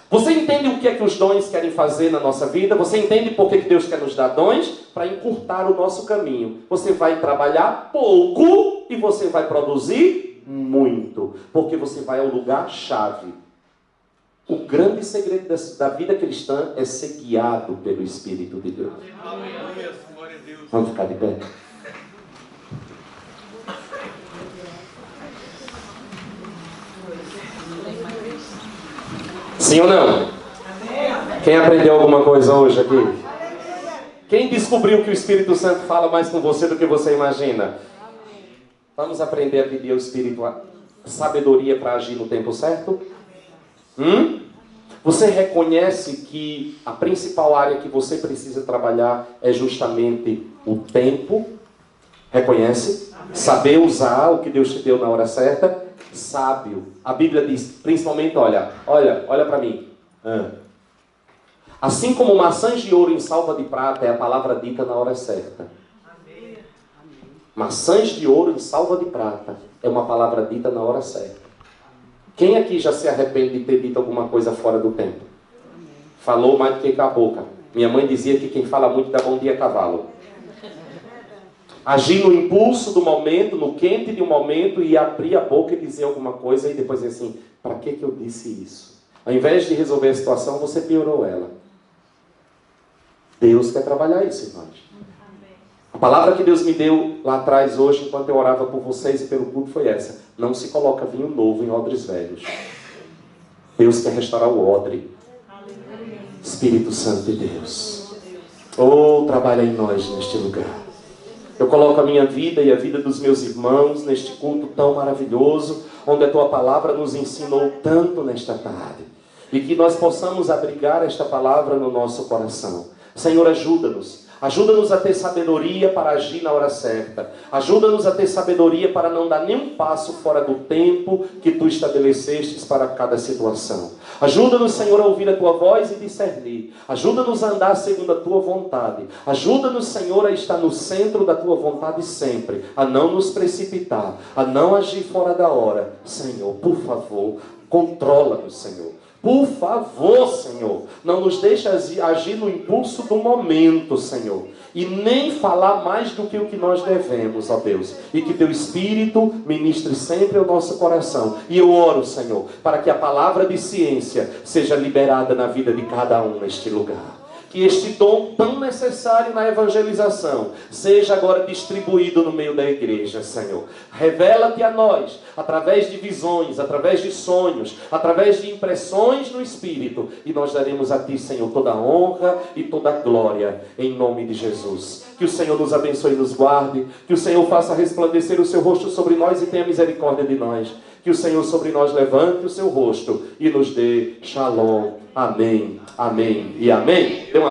Você entende o que é que os dons querem fazer na nossa vida? Você entende por que Deus quer nos dar dons? Para encurtar o nosso caminho. Você vai trabalhar pouco e você vai produzir muito. Porque você vai ao lugar-chave. O grande segredo da vida cristã é ser guiado pelo Espírito de Deus. Vamos ficar de pé? Sim ou não? Quem aprendeu alguma coisa hoje aqui? Quem descobriu que o Espírito Santo fala mais com você do que você imagina? Vamos aprender a pedir ao Espírito a sabedoria para agir no tempo certo? Você reconhece que a principal área que você precisa trabalhar é justamente o tempo? Reconhece? Saber usar o que Deus te deu na hora certa? sábio. A Bíblia diz, principalmente, olha para mim. Assim como maçãs de ouro em salva de prata é a palavra dita na hora certa. Maçãs de ouro em salva de prata é uma palavra dita na hora certa. Quem aqui já se arrepende de ter dito alguma coisa fora do tempo? Falou mais do que com a boca. Minha mãe dizia que quem fala muito dá bom dia a cavalo. Agir no impulso do momento, no quente de um momento, e abrir a boca e dizer alguma coisa e depois dizer assim, para que eu disse isso? Ao invés de resolver a situação, você piorou ela. Deus quer trabalhar isso, irmãos. A palavra que Deus me deu lá atrás hoje, enquanto eu orava por vocês e pelo culto, foi essa. Não se coloca vinho novo em odres velhos. Deus quer restaurar o odre. Espírito Santo de Deus. Oh, trabalha em nós neste lugar. Eu coloco a minha vida e a vida dos meus irmãos neste culto tão maravilhoso, onde a Tua palavra nos ensinou tanto nesta tarde. E que nós possamos abrigar esta palavra no nosso coração. Senhor, ajuda-nos. Ajuda-nos a ter sabedoria para agir na hora certa. Ajuda-nos a ter sabedoria para não dar nenhum passo fora do tempo que Tu estabelecestes para cada situação. Ajuda-nos, Senhor, a ouvir a Tua voz e discernir. Ajuda-nos a andar segundo a Tua vontade. Ajuda-nos, Senhor, a estar no centro da Tua vontade sempre. A não nos precipitar. A não agir fora da hora. Senhor, por favor, controla-nos, Senhor. Por favor, Senhor, não nos deixe agir no impulso do momento, Senhor. E nem falar mais do que o que nós devemos, ó Deus. E que Teu Espírito ministre sempre ao nosso coração. E eu oro, Senhor, para que a palavra de ciência seja liberada na vida de cada um neste lugar. Que este dom tão necessário na evangelização seja agora distribuído no meio da igreja, Senhor. Revela-te a nós, através de visões, através de sonhos, através de impressões no Espírito. E nós daremos a Ti, Senhor, toda a honra e toda a glória, em nome de Jesus. Que o Senhor nos abençoe e nos guarde. Que o Senhor faça resplandecer o Seu rosto sobre nós e tenha misericórdia de nós. Que o Senhor sobre nós levante o Seu rosto e nos dê shalom. Amém, amém e amém.